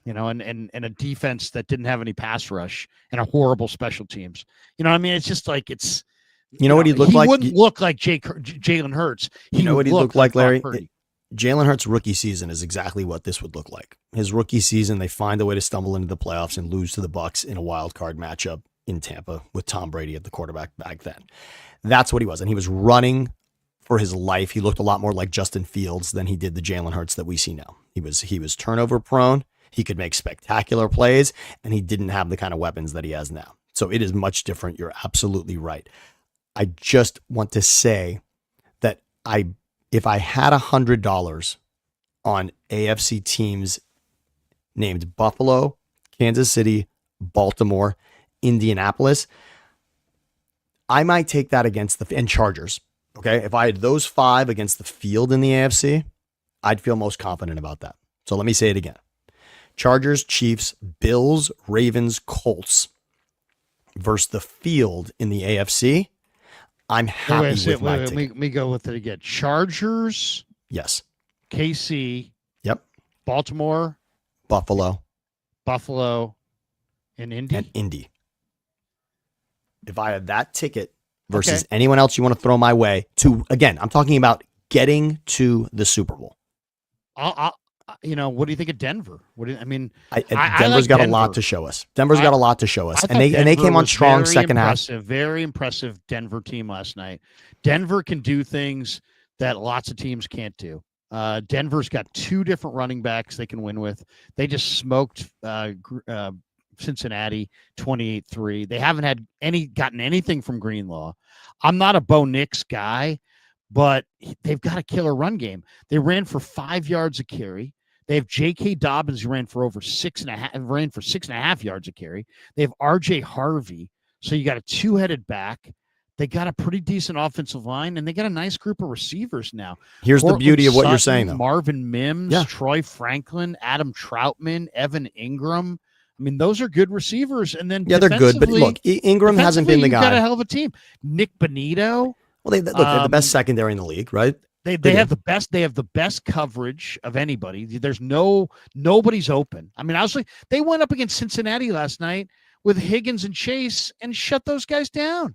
And a defense that didn't have any pass rush and a horrible special teams. It's just like it's.
What he looked like?
He wouldn't look like Jalen Hurts.
What he looked like, Larry? Jalen Hurts' rookie season is exactly what this would look like. His rookie season, they find a way to stumble into the playoffs and lose to the Bucs in a wild card matchup in Tampa with Tom Brady at the quarterback back then. That's what he was, and he was running for his life. He looked a lot more like Justin Fields than he did the Jalen Hurts that we see now. He was turnover prone. He could make spectacular plays, and he didn't have the kind of weapons that he has now. So it is much different. You're absolutely right. I just want to say that if I had $100 on AFC teams named Buffalo, Kansas City, Baltimore, Indianapolis, I might take that against and Chargers. Okay. If I had those 5 against the field in the AFC, I'd feel most confident about that. So let me say it again. Chargers, Chiefs, Bills, Ravens, Colts. versus the field in the AFC, I'm happy with my ticket.
Let me go with it again. Chargers.
Yes.
KC.
Yep.
Baltimore.
Buffalo.
And Indy.
And Indy. If I had that ticket versus anyone else you want to throw my way to, again, I'm talking about getting to the Super Bowl.
What do you think of Denver?
Denver's got a lot to show us. Denver's got a lot to show us. And they came on strong second half.
Very impressive Denver team last night. Denver can do things that lots of teams can't do. Denver's got 2 different running backs they can win with. They just smoked Cincinnati 28-3. They haven't gotten anything from Greenlaw. I'm not a Bo Nix guy, but they've got a killer run game. They ran for 5 yards a carry. They have J.K. Dobbins, who ran for over 6.5 yards a carry. They have R.J. Harvey. So you got a 2-headed back. They got a pretty decent offensive line, and they got a nice group of receivers now.
Here's the beauty of what you're saying, though.
Marvin Mims, Troy Franklin, Adam Troutman, Evan Ingram. I mean, those are good receivers. And then
they're good. But look, Ingram hasn't been the guy.
Got a hell of a team. Nick Bonito.
Well, they're the best secondary in the league, right?
They have the best. They have the best coverage of anybody. There's nobody's open. I mean, honestly, they went up against Cincinnati last night with Higgins and Chase and shut those guys down.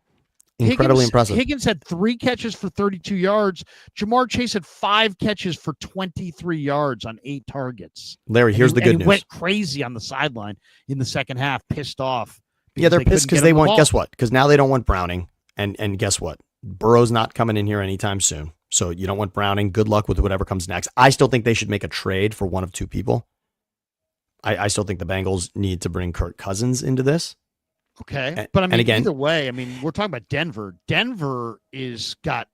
Incredibly impressive.
Higgins had 3 catches for 32 yards. Jamar Chase had 5 catches for 23 yards on 8 targets.
Larry, here's the good news.
He went crazy on the sideline in the second half, pissed off.
Yeah, they're pissed because they want, guess what? Because now they don't want Browning. And guess what? Burrow's not coming in here anytime soon. So you don't want Browning. Good luck with whatever comes next. I still think they should make a trade for one of 2 people. I still think the Bengals need to bring Kirk Cousins into this.
Okay. But I mean, either way, we're talking about Denver. Denver is got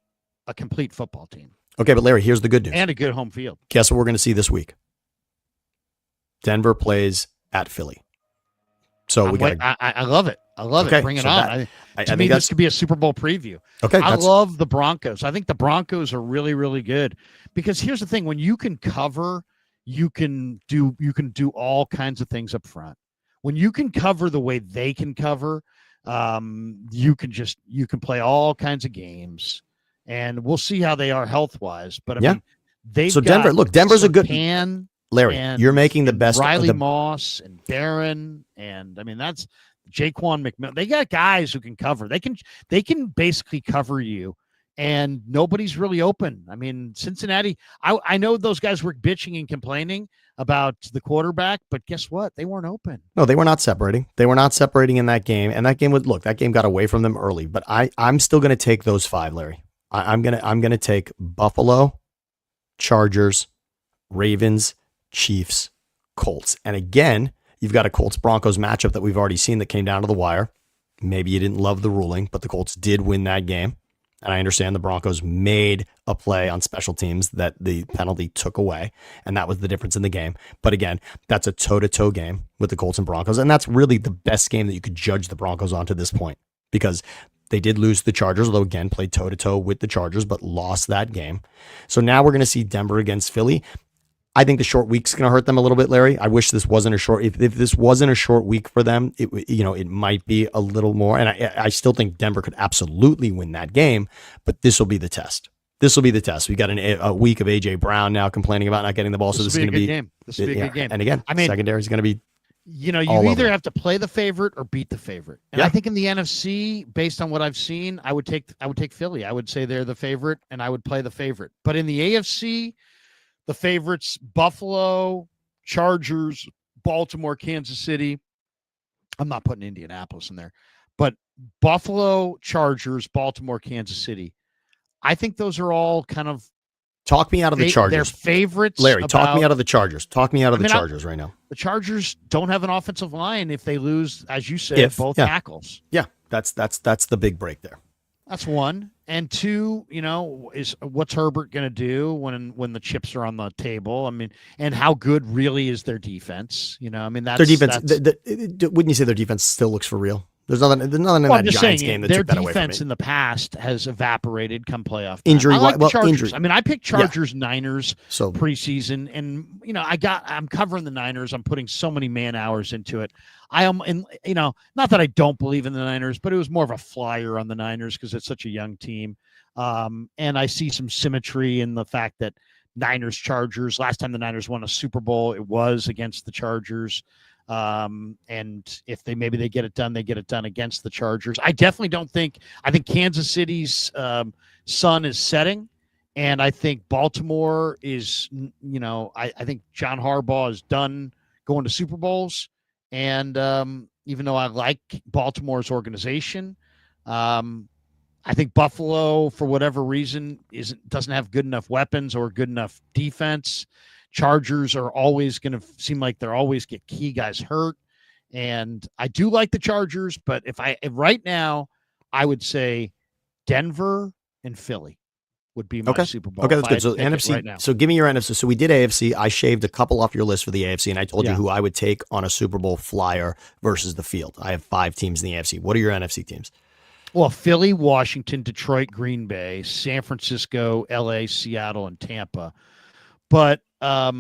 a complete football team.
Okay, but Larry, here's the good news.
And a good home field.
Guess what we're going to see this week? Denver plays at Philly. So
I love it. I love it. Bring it on. To me, this could be a Super Bowl preview.
Okay.
I love the Broncos. I think the Broncos are really, really good because here's the thing. When you can cover, you can do all kinds of things up front. When you can cover the way they can cover, you can play all kinds of games, and we'll see how they are health wise. But
Denver's a good Larry. You're making the best.
Riley Moss and Barron, and that's Jaquan McMillan. They got guys who can cover. They can basically cover you. And nobody's really open. I mean, Cincinnati, I know those guys were bitching and complaining about the quarterback, but guess what? They weren't open.
No, they were not separating. They were not separating in that game. And that game that game got away from them early, but I'm still going to take those 5, Larry. I'm going to take Buffalo, Chargers, Ravens, Chiefs, Colts. And again, you've got a Colts-Broncos matchup that we've already seen that came down to the wire. Maybe you didn't love the ruling, but the Colts did win that game. And I understand the Broncos made a play on special teams that the penalty took away, and that was the difference in the game. But again, that's a toe-to-toe game with the Colts and Broncos, and that's really the best game that you could judge the Broncos on to this point because they did lose to the Chargers, although again, played toe-to-toe with the Chargers, but lost that game. So now we're going to see Denver against Philly. I think the short week's going to hurt them a little bit, Larry. I wish this wasn't a short. If this wasn't a short week for them, it might be a little more. And I still think Denver could absolutely win that game, but this will be the test. This will be the test. We got a week of AJ Brown now complaining about not getting the ball. So this is going to be a
game. This will be a good game.
And again, secondary is going to be.
You either have to play the favorite or beat the favorite. And I think in the NFC, based on what I've seen, I would take Philly. I would say they're the favorite, and I would play the favorite. But in the AFC. The favorites, Buffalo, Chargers, Baltimore, Kansas City. I'm not putting Indianapolis in there. But Buffalo, Chargers, Baltimore, Kansas City. I think those are all kind of...
Talk me out of the Chargers.
They're favorites.
Larry, talk me out of the Chargers. Talk me out of the Chargers right now.
The Chargers don't have an offensive line if they lose, as you said, both tackles.
Yeah, that's the big break there.
That's one. And 2, is what's Herbert going to do when the chips are on the table? I mean, and how good really is their defense? That's
their defense. Wouldn't you say their defense still looks for real? There's nothing in that
just
Giants
saying,
game that
their
took that away from
defense
me.
in the past has evaporated come playoff time.
Injury,
I like the Chargers.
injury.
I mean, I picked Chargers, Niners
So
preseason, and I'm covering the Niners. I'm putting so many man hours into it. I am, and not that I don't believe in the Niners, but it was more of a flyer on the Niners because it's such a young team. And I see some symmetry in the fact that Niners Chargers. Last time the Niners won a Super Bowl, it was against the Chargers. And if they get it done, they get it done against the Chargers. I definitely don't think. I think Kansas City's sun is setting, and I think Baltimore is. I think John Harbaugh is done going to Super Bowls, and even though I like Baltimore's organization, I think Buffalo, for whatever reason, doesn't have good enough weapons or good enough defense. Chargers are always going to seem like they're always get key guys hurt. And I do like the Chargers, but if right now, I would say Denver and Philly would be my Super Bowl.
Okay, that's good. So NFC,
right now.
So give me your NFC. So we did AFC. I shaved a couple off your list for the AFC, and I told you who I would take on a Super Bowl flyer versus the field. I have 5 teams in the AFC. What are your NFC teams?
Well, Philly, Washington, Detroit, Green Bay, San Francisco, LA, Seattle, and Tampa. But I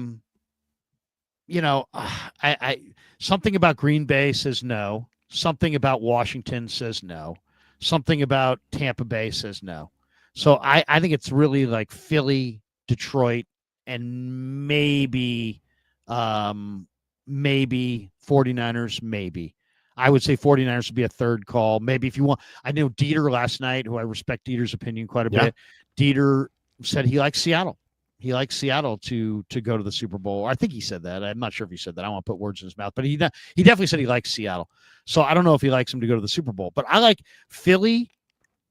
something about Green Bay says no. Something about Washington says no. Something about Tampa Bay says no. So I think it's really like Philly, Detroit, and maybe 49ers, maybe. I would say 49ers would be a third call. Maybe if you want. I know Dieter last night, who I respect Dieter's opinion quite a bit. Dieter said he likes Seattle. He likes Seattle to go to the Super Bowl. I think he said that. I'm not sure if he said that. I don't want to put words in his mouth, but he definitely said he likes Seattle. So I don't know if he likes him to go to the Super Bowl, but I like Philly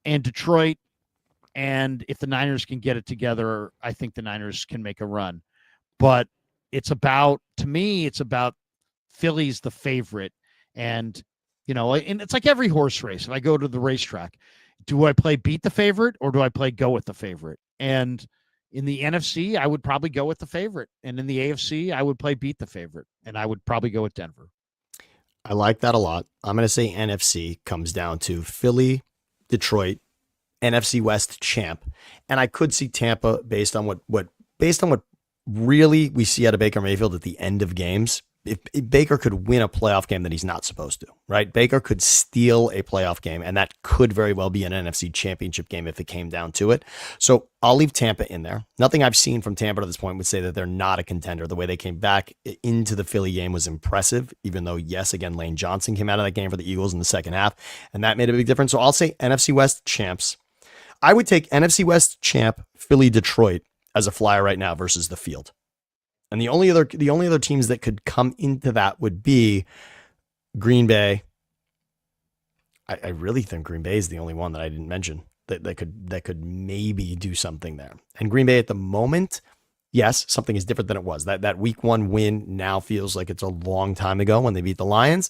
and Detroit. And if the Niners can get it together, I think the Niners can make a run. But to me, it's about Philly's the favorite. And, and it's like every horse race. If I go to the racetrack, do I play beat the favorite or do I play go with the favorite? And in the NFC, I would probably go with the favorite. And in the AFC, I would play beat the favorite. And I would probably go with Denver.
I like that a lot. I'm going to say NFC comes down to Philly, Detroit, NFC West champ. And I could see Tampa based on what really we see out of Baker Mayfield at the end of games. If Baker could win a playoff game that he's not supposed to, right? Baker could steal a playoff game, and that could very well be an NFC championship game if it came down to it. So I'll leave Tampa in there. Nothing I've seen from Tampa to this point would say that they're not a contender. The way they came back into the Philly game was impressive, even though, yes, again, Lane Johnson came out of that game for the Eagles in the second half, and that made a big difference. So I'll say NFC West champs. I would take NFC West champ Philly Detroit as a flyer right now versus the field. And the only other teams that could come into that would be Green Bay. I really think Green Bay is the only one that I didn't mention that could maybe do something there. And Green Bay at the moment, yes, something is different than it was. That week 1 win now feels like it's a long time ago when they beat the Lions,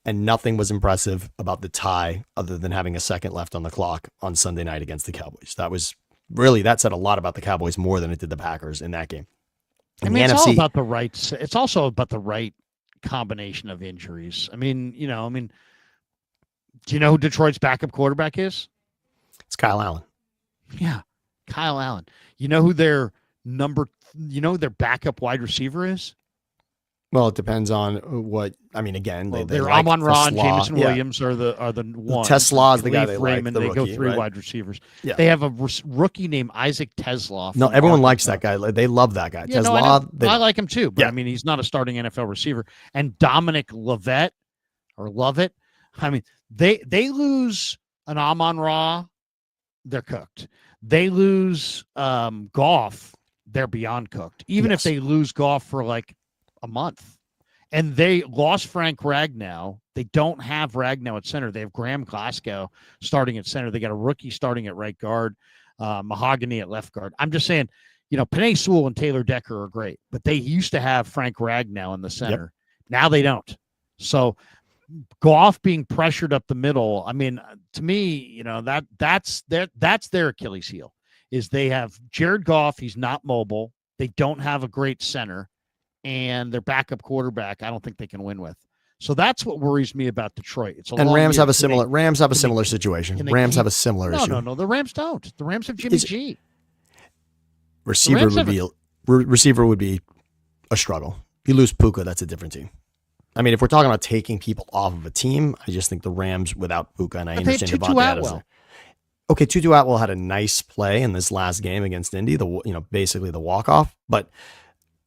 and nothing was impressive about the tie other than having a second left on the clock on Sunday night against the Cowboys. That said a lot about the Cowboys more than it did the Packers in that game.
It's all about the rights. It's also about the right combination of injuries. Do you know who Detroit's backup quarterback is?
It's Kyle Allen.
Yeah, Kyle Allen. You know who their backup wide receiver is?
Well, it depends on what. Again,
they're Amon-Ra and Jameson Williams are the ones.
Tesla is the guy they
Raymond,
like.
They go 3 wide receivers.
Yeah.
They have a rookie named Isaac Tesla.
No, everyone likes that guy. They love that guy.
Yeah,
Tesla.
I like him too, but he's not a starting NFL receiver. And Dominic Lovett, they lose an Amon-Ra, they're cooked. They lose Goff, they're beyond cooked. Even if they lose Goff for like a month. And they lost Frank Ragnow. They don't have Ragnow at center. They have Graham Glasgow starting at center. They got a rookie starting at right guard, Mahogany at left guard. I'm just saying, Penei Sewell and Taylor Decker are great, but they used to have Frank Ragnow in the center. Yep. Now they don't. So Goff being pressured up the middle, to me, that's their Achilles heel, is they have Jared Goff. He's not mobile. They don't have a great center. And their backup quarterback, I don't think they can win with. So that's what worries me about Detroit. It's a
And
long
Rams
year.
have a similar situation. Rams have a similar issue.
No. The Rams don't. The Rams have Jimmy G.
Receiver would be a struggle. You lose Puka, that's a different team. I mean, if we're talking about taking people off of a team, I just think the Rams without Puka, and I understand Devontae Adams. Okay, Tutu Atwell had a nice play in this last game against Indy, basically the walk-off, but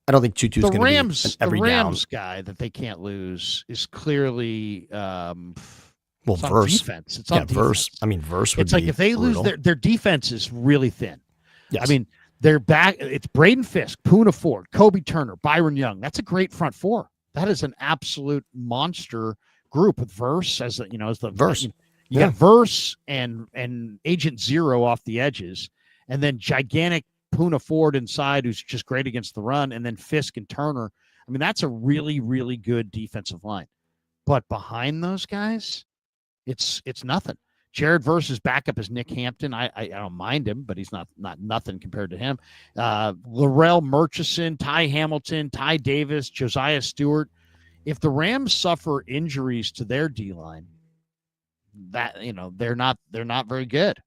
I don't think Tutu's going to be an every down.
The Rams guy that they can't lose is clearly
Verse.
Defense. It's on defense.
Verse would
It's like
be
if they
brutal.
lose their defense is really thin.
Yes.
I mean, they're back. It's Braden Fisk, Poona Ford, Kobe Turner, Byron Young. That's a great front four. That is an absolute monster group with Verse as the
Verse.
You got Verse and Agent Zero off the edges, and then gigantic Poona Ford inside, who's just great against the run, and then Fisk and Turner. I mean, that's a really, really good defensive line. But behind those guys, it's nothing. Jared Verse's backup is Nick Hampton. I don't mind him, but he's not nothing compared to him. Larrell Murchison, Ty Hamilton, Ty Davis, Josiah Stewart. If the Rams suffer injuries to their D-line, they're not very good.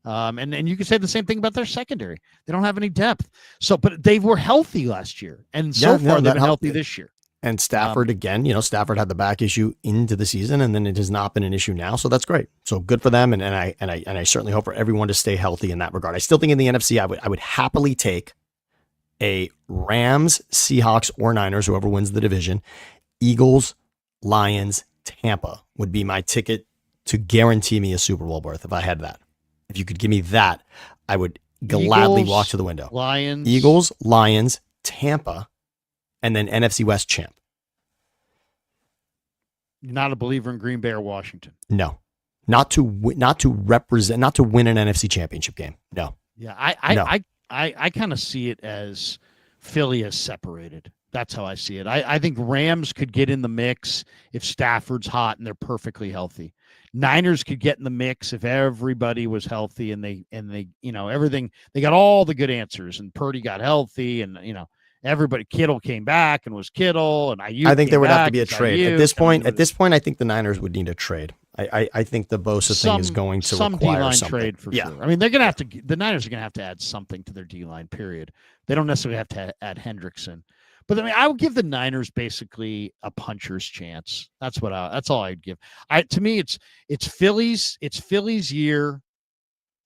And you can say the same thing about their secondary. They don't have any depth. So, but they were healthy last year, and so far they've been healthy this year.
And Stafford again, Stafford had the back issue into the season, and then it has not been an issue now. So that's great. So good for them, and I certainly hope for everyone to stay healthy in that regard. I still think in the NFC, I would happily take a Rams, Seahawks, or Niners, whoever wins the division. Eagles, Lions, Tampa would be my ticket to guarantee me a Super Bowl berth if I had that. If you could give me that, I would gladly walk to the window. Eagles, Lions, Tampa, and then NFC West champ.
Not a believer in Green Bay or Washington.
No, not to win an NFC championship game. No.
Yeah, I kind of see it as Philly is separated. That's how I see it. I think Rams could get in the mix if Stafford's hot and they're perfectly healthy. Niners could get in the mix if everybody was healthy and they everything. They got all the good answers, and Purdy got healthy, and everybody. Kittle came back and was Kittle, and
I think there would have to be a trade at this point. At this point, I think the Niners would need a trade. I think the Bosa thing is going to require some D-line
trade for sure. I mean, they're going to have to. The Niners are going to have to add something to their D-line. Period. They don't necessarily have to add Hendrickson. But I mean, I would give the Niners basically a puncher's chance. That's all I'd give. To me, it's Philly's year,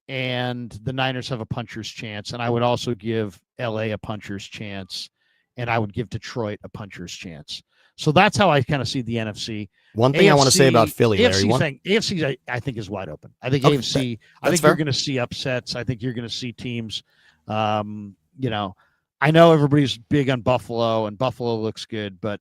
and the Niners have a puncher's chance. And I would also give LA a puncher's chance, and I would give Detroit a puncher's chance. So that's how I kind of see the NFC.
One thing I want to say about Philly, Larry.
AFC, I think, is wide open. I think AFC. I think you're going to see upsets. I think you're going to see teams. I know everybody's big on Buffalo, and Buffalo looks good, but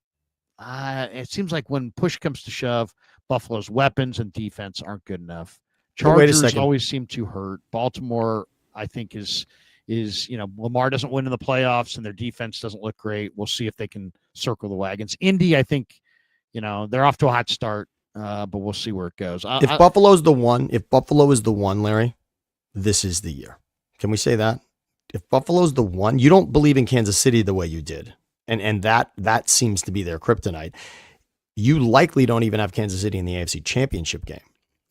it seems like when push comes to shove, Buffalo's weapons and defense aren't good enough. Chargers always seem to hurt. Baltimore, I think, is Lamar doesn't win in the playoffs, and their defense doesn't look great. We'll see if they can circle the wagons. Indy, I think, they're off to a hot start, but we'll see where it goes.
If Buffalo is the one, Larry, this is the year. Can we say that? If Buffalo's the one, you don't believe in Kansas City the way you did. And that seems to be their kryptonite. You likely don't even have Kansas City in the AFC Championship game.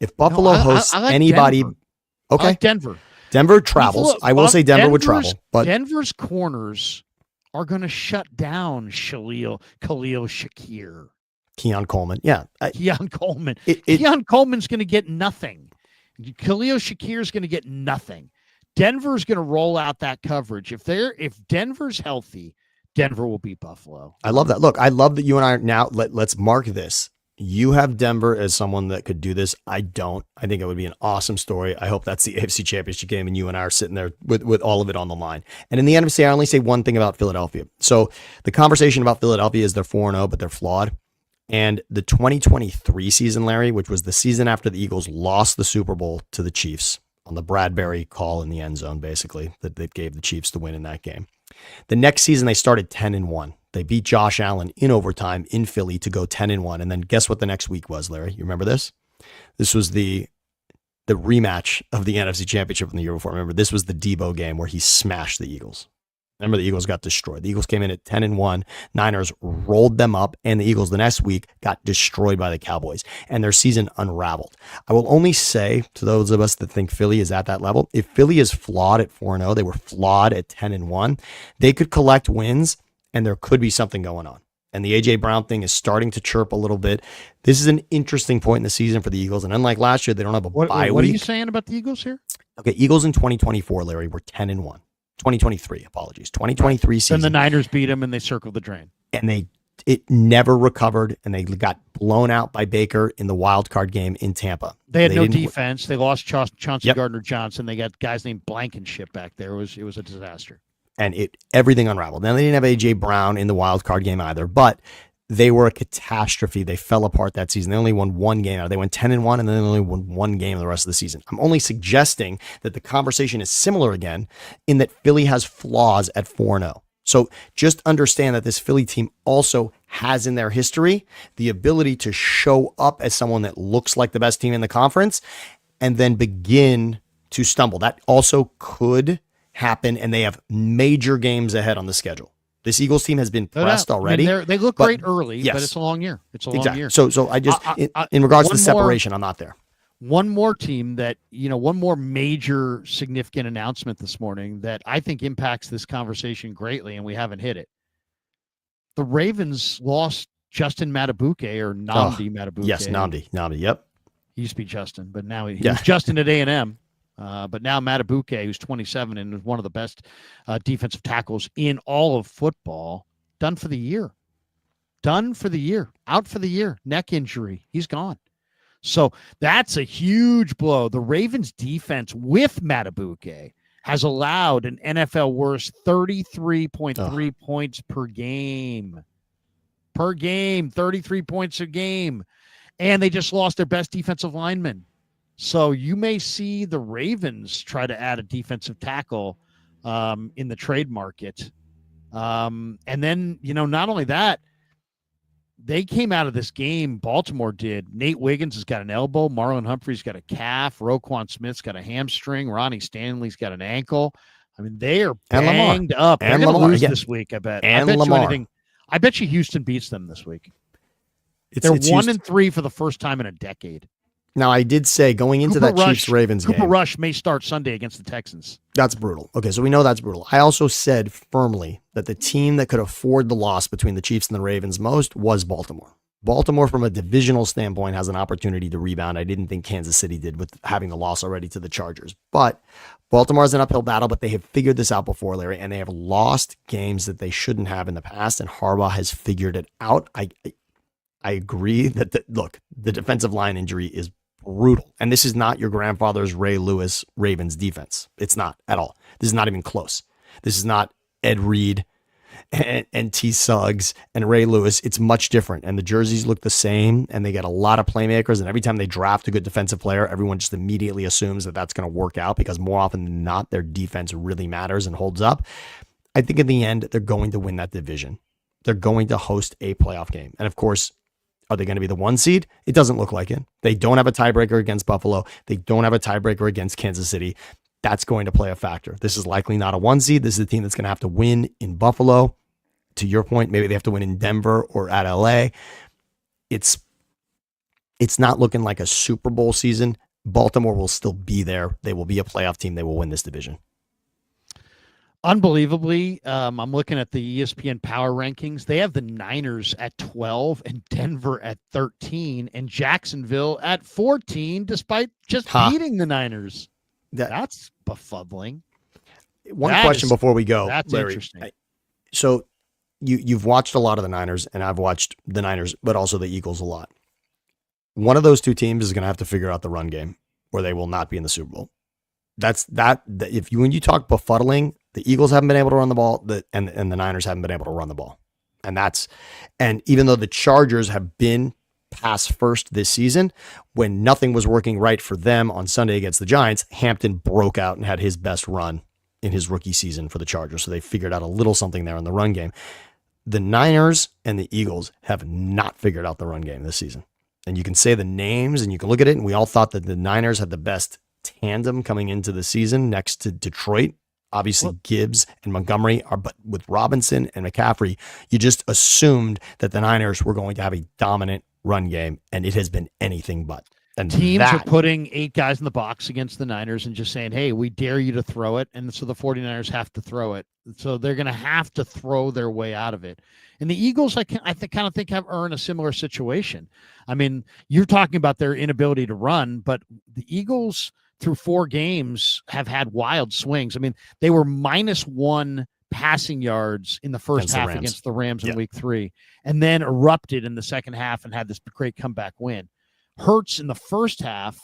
If Buffalo hosts I like anybody,
Denver.
Okay.
I like Denver.
Denver travels. I will say Denver would travel, but
Denver's corners are going to shut down Khalil Shakir.
Keon Coleman. Yeah.
Keon Coleman. Keon Coleman's going to get nothing. Khalil Shakir's going to get nothing. Denver's going to roll out that coverage. If Denver's healthy, Denver will beat Buffalo.
I love that. Look, I love that you and I are now. Let's mark this. You have Denver as someone that could do this. I don't. I think it would be an awesome story. I hope that's the AFC Championship game, and you and I are sitting there with all of it on the line. And in the NFC, I only say one thing about Philadelphia. So the conversation about Philadelphia is they're 4-0, but they're flawed. And the 2023 season, Larry, which was the season after the Eagles lost the Super Bowl to the Chiefs, on the Bradbury call in the end zone, basically, that gave the Chiefs the win in that game. The next season, they started 10-1. They beat Josh Allen in overtime in Philly to go 10-1. And then guess what the next week was, Larry? You remember this? This was the rematch of the NFC Championship from the year before. Remember, this was the Debo game where he smashed the Eagles. Remember, the Eagles got destroyed. The Eagles came in at 10-1. Niners rolled them up, and the Eagles the next week got destroyed by the Cowboys, and their season unraveled. I will only say to those of us that think Philly is at that level, if Philly is flawed at 4-0, they were flawed at 10-1, they could collect wins, and there could be something going on. And the A.J. Brown thing is starting to chirp a little bit. This is an interesting point in the season for the Eagles, and unlike last year, they don't have a bye week.
What are you saying about the Eagles here?
Okay, Eagles in 2024, Larry, were 10-1. 2023, apologies. 2023 season.
And the Niners beat them and they circled the drain.
And it never recovered, and they got blown out by Baker in the wild card game in Tampa.
They had no defense. They lost Chauncey
Yep.
Gardner-Johnson. They got guys named Blankenship back there. It was a disaster.
And everything unraveled. Now, they didn't have A.J. Brown in the wild card game either, but they were a catastrophe. They fell apart that season. They only won one game out. They went 10-1, and then they only won one game the rest of the season. I'm only suggesting that the conversation is similar again in that Philly has flaws at 4-0. So just understand that this Philly team also has in their history the ability to show up as someone that looks like the best team in the conference and then begin to stumble. That also could happen, and they have major games ahead on the schedule. This Eagles team has been pressed already.
I mean, they look great early, but it's a long year. It's a long year.
So I just, in regards to separation, I'm not there.
One more team that, one more major significant announcement this morning that I think impacts this conversation greatly, and we haven't hit it. The Ravens lost Justin Matabuke, or Nnamdi Matabuke.
Yes, Nnamdi, yep.
He used to be Justin, but now he's Justin at A&M. But now Matabuke, who's 27 and is one of the best defensive tackles in all of football, done for the year. Out for the year. Neck injury. He's gone. So that's a huge blow. The Ravens defense with Matabuke has allowed an NFL worst 33.3 points per game. 33 points a game. And they just lost their best defensive lineman. So you may see the Ravens try to add a defensive tackle in the trade market. And then, not only that, they came out of this game, Baltimore did. Nate Wiggins has got an elbow. Marlon Humphrey's got a calf. Roquan Smith's got a hamstring. Ronnie Stanley's got an ankle. I mean, they are banged up. They're going to lose this week, I bet. I bet you Houston beats them this week. They're 1-3 for the first time in a decade.
Now, I did say going into that Chiefs-Ravens game.
Cooper Rush may start Sunday against the Texans.
That's brutal. Okay, so we know that's brutal. I also said firmly that the team that could afford the loss between the Chiefs and the Ravens most was Baltimore. Baltimore, from a divisional standpoint, has an opportunity to rebound. I didn't think Kansas City did with having the loss already to the Chargers. But Baltimore has an uphill battle, but they have figured this out before, Larry, and they have lost games that they shouldn't have in the past, and Harbaugh has figured it out. I agree that, the defensive line injury is brutal. And this is not your grandfather's Ray Lewis Ravens defense. It's not at all. This is not even close. This is not Ed Reed and T. Suggs and Ray Lewis. It's much different. And the jerseys look the same, and they get a lot of playmakers. And every time they draft a good defensive player, everyone just immediately assumes that that's going to work out, because more often than not, their defense really matters and holds up. I think in the end, they're going to win that division. They're going to host a playoff game. And of course, are they going to be the 1 seed? It doesn't look like it. They don't have a tiebreaker against Buffalo. They don't have a tiebreaker against Kansas City. That's going to play a factor. This is likely not a 1 seed. This is a team that's going to have to win in Buffalo. To your point, maybe they have to win in Denver or at LA. It's not looking like a Super Bowl season. Baltimore will still be there. They will be a playoff team. They will win this division.
Unbelievably, I'm looking at the ESPN power rankings. They have the Niners at 12 and Denver at 13 and Jacksonville at 14, despite just beating the Niners. That's befuddling.
One question before we go.
That's
Larry,
interesting.
So you've watched a lot of the Niners, and I've watched the Niners, but also the Eagles a lot. One of those two teams is going to have to figure out the run game, or they will not be in the Super Bowl. When you talk befuddling, the Eagles haven't been able to run the ball, and the Niners haven't been able to run the ball. And even though the Chargers have been pass first this season, when nothing was working right for them on Sunday against the Giants, Hampton broke out and had his best run in his rookie season for the Chargers. So they figured out a little something there in the run game. The Niners and the Eagles have not figured out the run game this season. And you can say the names and you can look at it, and we all thought that the Niners had the best tandem coming into the season next to Detroit. Obviously,
Well,
Gibbs and Montgomery are, but with Robinson and McCaffrey, you just assumed that the Niners were going to have a dominant run game, and it has been anything but. And
teams are
that
putting 8 guys in the box against the Niners and just saying, hey, we dare you to throw it. And so the 49ers have to throw it. So they're going to have to throw their way out of it. And the Eagles, I kind of think are in a similar situation. I mean, you're talking about their inability to run, but the Eagles through 4 games have had wild swings. I mean, they were -1 passing yards in the first half against the Rams in week 3, and then erupted in the second half and had this great comeback win. Hurts in the first half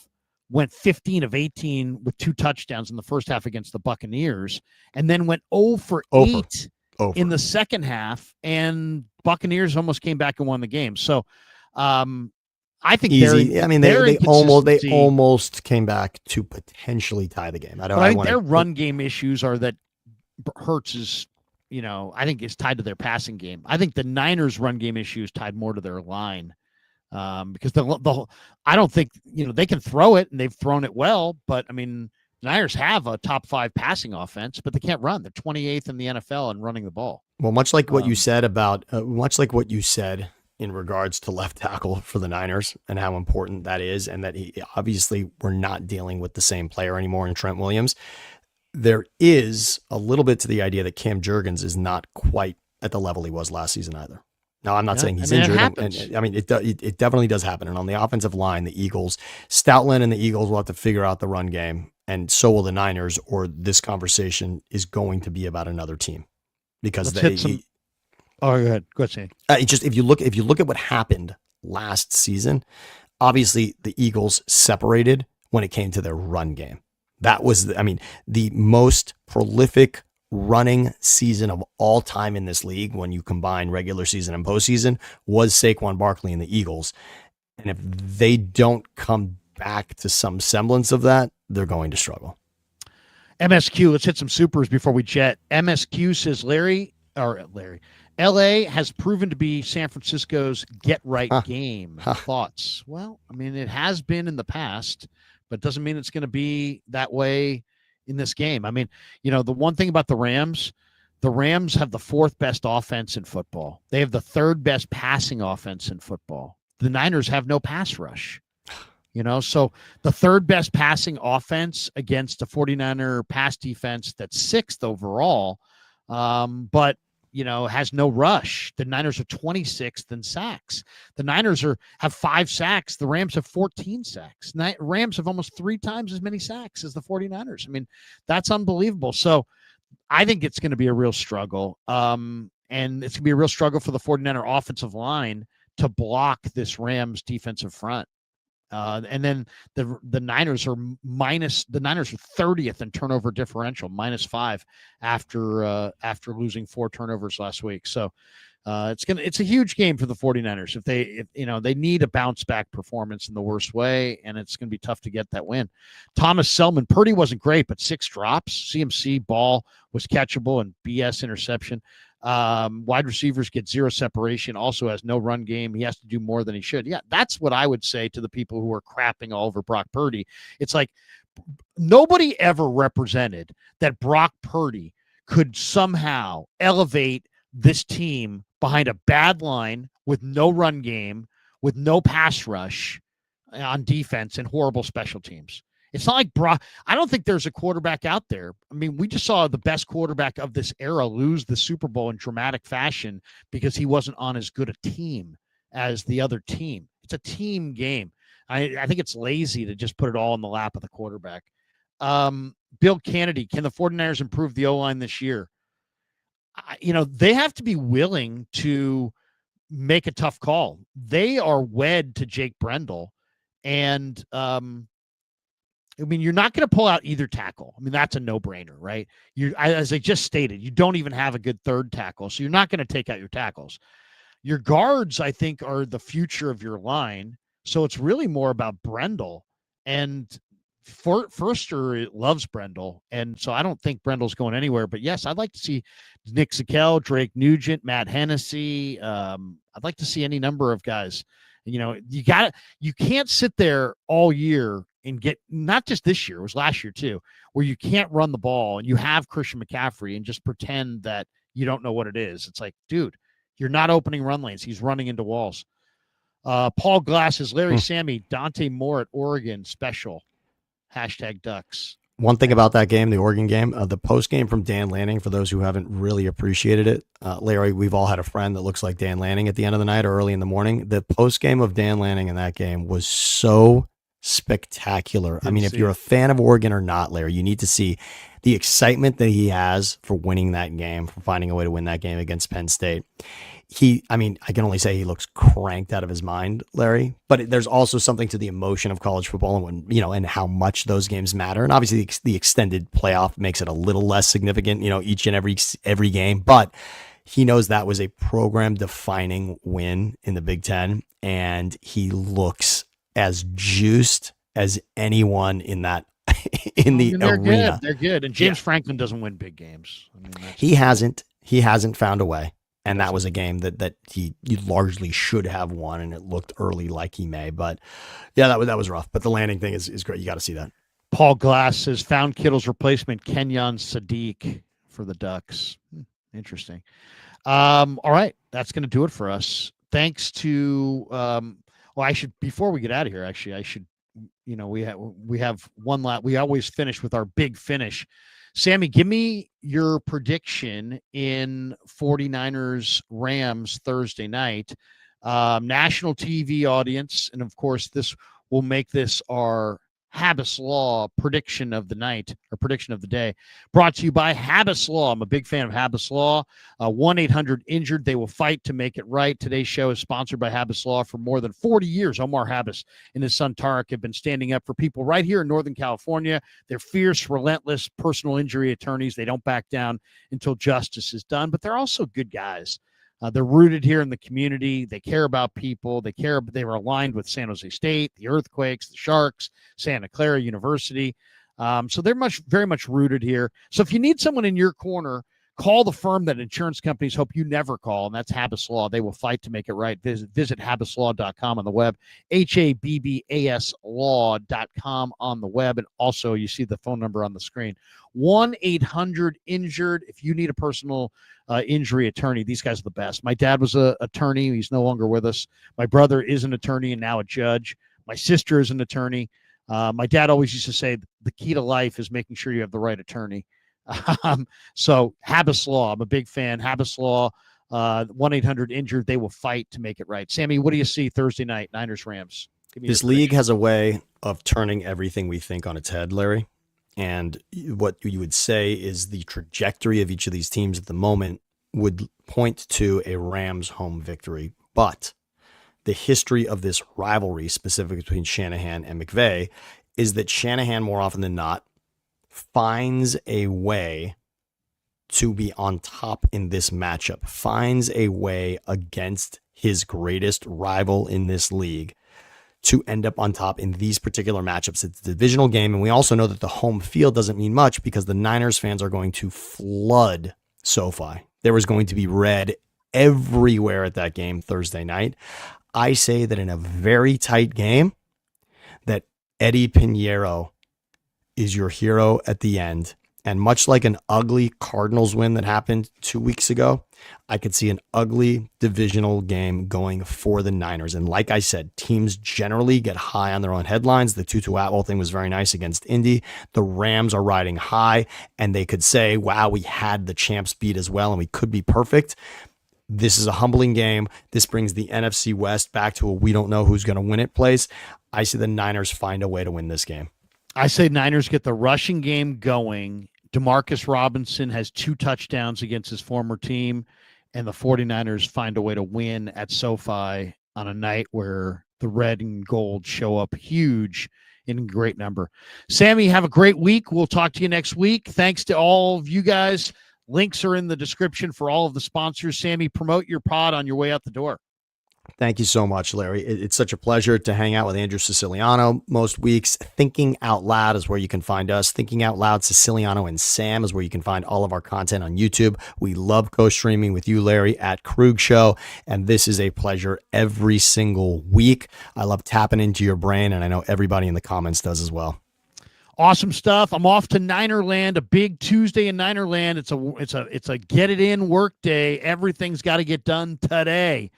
went 15 of 18 with 2 touchdowns in the first half against the Buccaneers, and then went 0 for 8 in the second half, and Buccaneers almost came back and won the game. So I think
easy. They almost came back to potentially tie the game. I
think their run game issues are that Hurts is, I think is tied to their passing game. I think the Niners' run game issue is tied more to their line. Because I don't think, they can throw it, and they've thrown it well, but I mean, the Niners have a top 5 passing offense, but they can't run. They're 28th in the NFL in running the ball.
Well, much like what you said in regards to left tackle for the Niners and how important that is, and that obviously we're not dealing with the same player anymore in Trent Williams. There is a little bit to the idea that Cam Jurgens is not quite at the level he was last season either. Now, I'm not saying he's injured. It definitely does happen. And on the offensive line, the Eagles, Stoutland and the Eagles will have to figure out the run game, and so will the Niners, or this conversation is going to be about another team. Because
go ahead. Go ahead, Sam.
If you look at what happened last season, obviously the Eagles separated when it came to their run game. That was, the most prolific running season of all time in this league, when you combine regular season and postseason, was Saquon Barkley and the Eagles. And if they don't come back to some semblance of that, they're going to struggle.
MSQ, let's hit some supers before we jet. MSQ says LA has proven to be San Francisco's get-right game. Thoughts? Well, it has been in the past, but it doesn't mean it's going to be that way in this game. The one thing about the Rams have the 4th best offense in football. They have the 3rd best passing offense in football. The Niners have no pass rush. So the 3rd best passing offense against a 49er pass defense that's 6th overall, but has no rush. The Niners are 26th in sacks. The Niners have 5 sacks. The Rams have 14 sacks. Rams have almost 3 times as many sacks as the 49ers. That's unbelievable. So I think it's going to be a real struggle. And it's going to be a real struggle for the 49er offensive line to block this Rams defensive front. And then the Niners are 30th in turnover differential, -5 after losing 4 turnovers last week. So it's a huge game for the 49ers. If they need a bounce back performance in the worst way, and it's going to be tough to get that win. Thomas Selman, Purdy wasn't great, but 6 drops. CMC ball was catchable, and BS interception. Wide receivers get 0 separation, also has no run game. He has to do more than he should. Yeah, that's what I would say to the people who are crapping all over Brock Purdy. It's like nobody ever represented that Brock Purdy could somehow elevate this team behind a bad line with no run game, with no pass rush on defense, and horrible special teams. It's not like Brock. I don't think there's a quarterback out there. We just saw the best quarterback of this era lose the Super Bowl in dramatic fashion because he wasn't on as good a team as the other team. It's a team game. I think it's lazy to just put it all in the lap of the quarterback. Bill Kennedy, can the 49ers improve the O-line this year? They have to be willing to make a tough call. They are wed to Jake Brendel, and you're not going to pull out either tackle. That's a no-brainer, right? As I just stated, you don't even have a good 3rd tackle, so you're not going to take out your tackles. Your guards, I think, are the future of your line, so it's really more about Brendel. And Forster loves Brendel, and so I don't think Brendel's going anywhere. But yes, I'd like to see Nick Zakelj, Drake Nugent, Matt Hennessy. I'd like to see any number of guys. You can't sit there all year and get, not just this year, it was last year too, where you can't run the ball and you have Christian McCaffrey and just pretend that you don't know what it is. It's like, dude, you're not opening run lanes. He's running into walls. Paul Glass is Larry Sammy, Dante Moore at Oregon special. #Ducks.
One thing about that game, the Oregon game, the post game from Dan Lanning, for those who haven't really appreciated it, Larry, we've all had a friend that looks like Dan Lanning at the end of the night or early in the morning. The post game of Dan Lanning in that game was so spectacular. I mean, if you're a fan of Oregon or not, Larry, you need to see the excitement that he has for winning that game, for finding a way to win that game against Penn State. I can only say he looks cranked out of his mind, Larry, but there's also something to the emotion of college football and when, and how much those games matter. And obviously the extended playoff makes it a little less significant, each and every game, but he knows that was a program defining win in the Big Ten. And he looks as juiced as anyone in that, the arena.
They're good. And James Franklin doesn't win big games.
He hasn't found a way. And that was a game that he largely should have won, and it looked early like he may. But yeah, that was rough. But the landing thing is great. You got to see that.
Paul Glass says found Kittle's replacement, Kenyon Sadiq for the Ducks. Interesting. All right, that's going to do it for us. Thanks to before we get out of here, we have one lap. We always finish with our big finish. Sammy, give me your prediction in 49ers Rams Thursday night. National TV audience, and of course, this will make this our Habas Law prediction of the night or prediction of the day. Brought to you by Habas Law. I'm a big fan of Habas Law. 1-800-INJURED. They will fight to make it right. Today's show is sponsored by Habas Law. For more than 40 years, Omar Habas and his son Tarek have been standing up for people right here in Northern California. They're fierce, relentless personal injury attorneys. They don't back down until justice is done, but they're also good guys. They're rooted here in the community. They care about people. They were aligned with San Jose State, the Earthquakes, the Sharks, Santa Clara University. So they're very much rooted here. So if you need someone in your corner, call the firm that insurance companies hope you never call, and that's Habas Law. They will fight to make it right. Visit habaslaw.com on the web, HABBAS law.com on the web. And also you see the phone number on the screen, 1-800-INJURED. If you need a personal injury attorney, these guys are the best. My dad was an attorney. He's no longer with us. My brother is an attorney and now a judge. My sister is an attorney. My dad always used to say the key to life is making sure you have the right attorney. So Habas Law, I'm a big fan. Habas Law, 1-800-INJURED. They will fight to make it right. Sammy, what do you see Thursday night, Niners Rams?
This league has a way of turning everything we think on its head, Larry. And what you would say is the trajectory of each of these teams at the moment would point to a Rams home victory. But the history of this rivalry, specifically between Shanahan and McVay, is that Shanahan, more often than not, finds a way to be on top in this matchup, finds a way against his greatest rival in this league to end up on top in these particular matchups. It's a divisional game, and we also know that the home field doesn't mean much because the Niners fans are going to flood SoFi. There is going to be red everywhere at that game Thursday night. I say that in a very tight game, that Eddie Pinheiro is your hero at the end. And much like an ugly Cardinals win that happened 2 weeks ago, I could see an ugly divisional game going for the Niners. And like I said, teams generally get high on their own headlines. The Tutu Atwell thing was very nice against Indy. The Rams are riding high, and they could say, wow, we had the champs beat as well, and we could be perfect. This is a humbling game. This brings the NFC West back to a we don't know who's going to win it place. I see the Niners find a way to win this game.
I say Niners get the rushing game going. Demarcus Robinson has 2 touchdowns against his former team, and the 49ers find a way to win at SoFi on a night where the red and gold show up huge in great number. Sammy, have a great week. We'll talk to you next week. Thanks to all of you guys. Links are in the description for all of the sponsors. Sammy, promote your pod on your way out the door.
Thank you so much, Larry. It's such a pleasure to hang out with Andrew Siciliano most weeks. Thinking Out Loud is where you can find us. Thinking Out Loud, Siciliano and Sam is where you can find all of our content on YouTube. We love co-streaming with you, Larry, at Krueger Show, and this is a pleasure every single week. I love tapping into your brain, and I know everybody in the comments does as well.
Awesome stuff. I'm off to Ninerland, a big Tuesday in Ninerland. It's a get it in work day. Everything's got to get done today.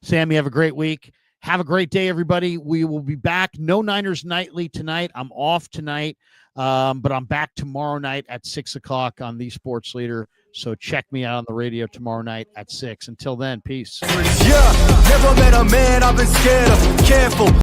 Sam, you have a great week. Have a great day, everybody. We will be back. No Niners Nightly tonight. I'm off tonight, but I'm back tomorrow night at 6 o'clock on The Sports Leader. So check me out on the radio tomorrow night at 6. Until then, peace.
Yeah, never met a man I've been scared of. Careful.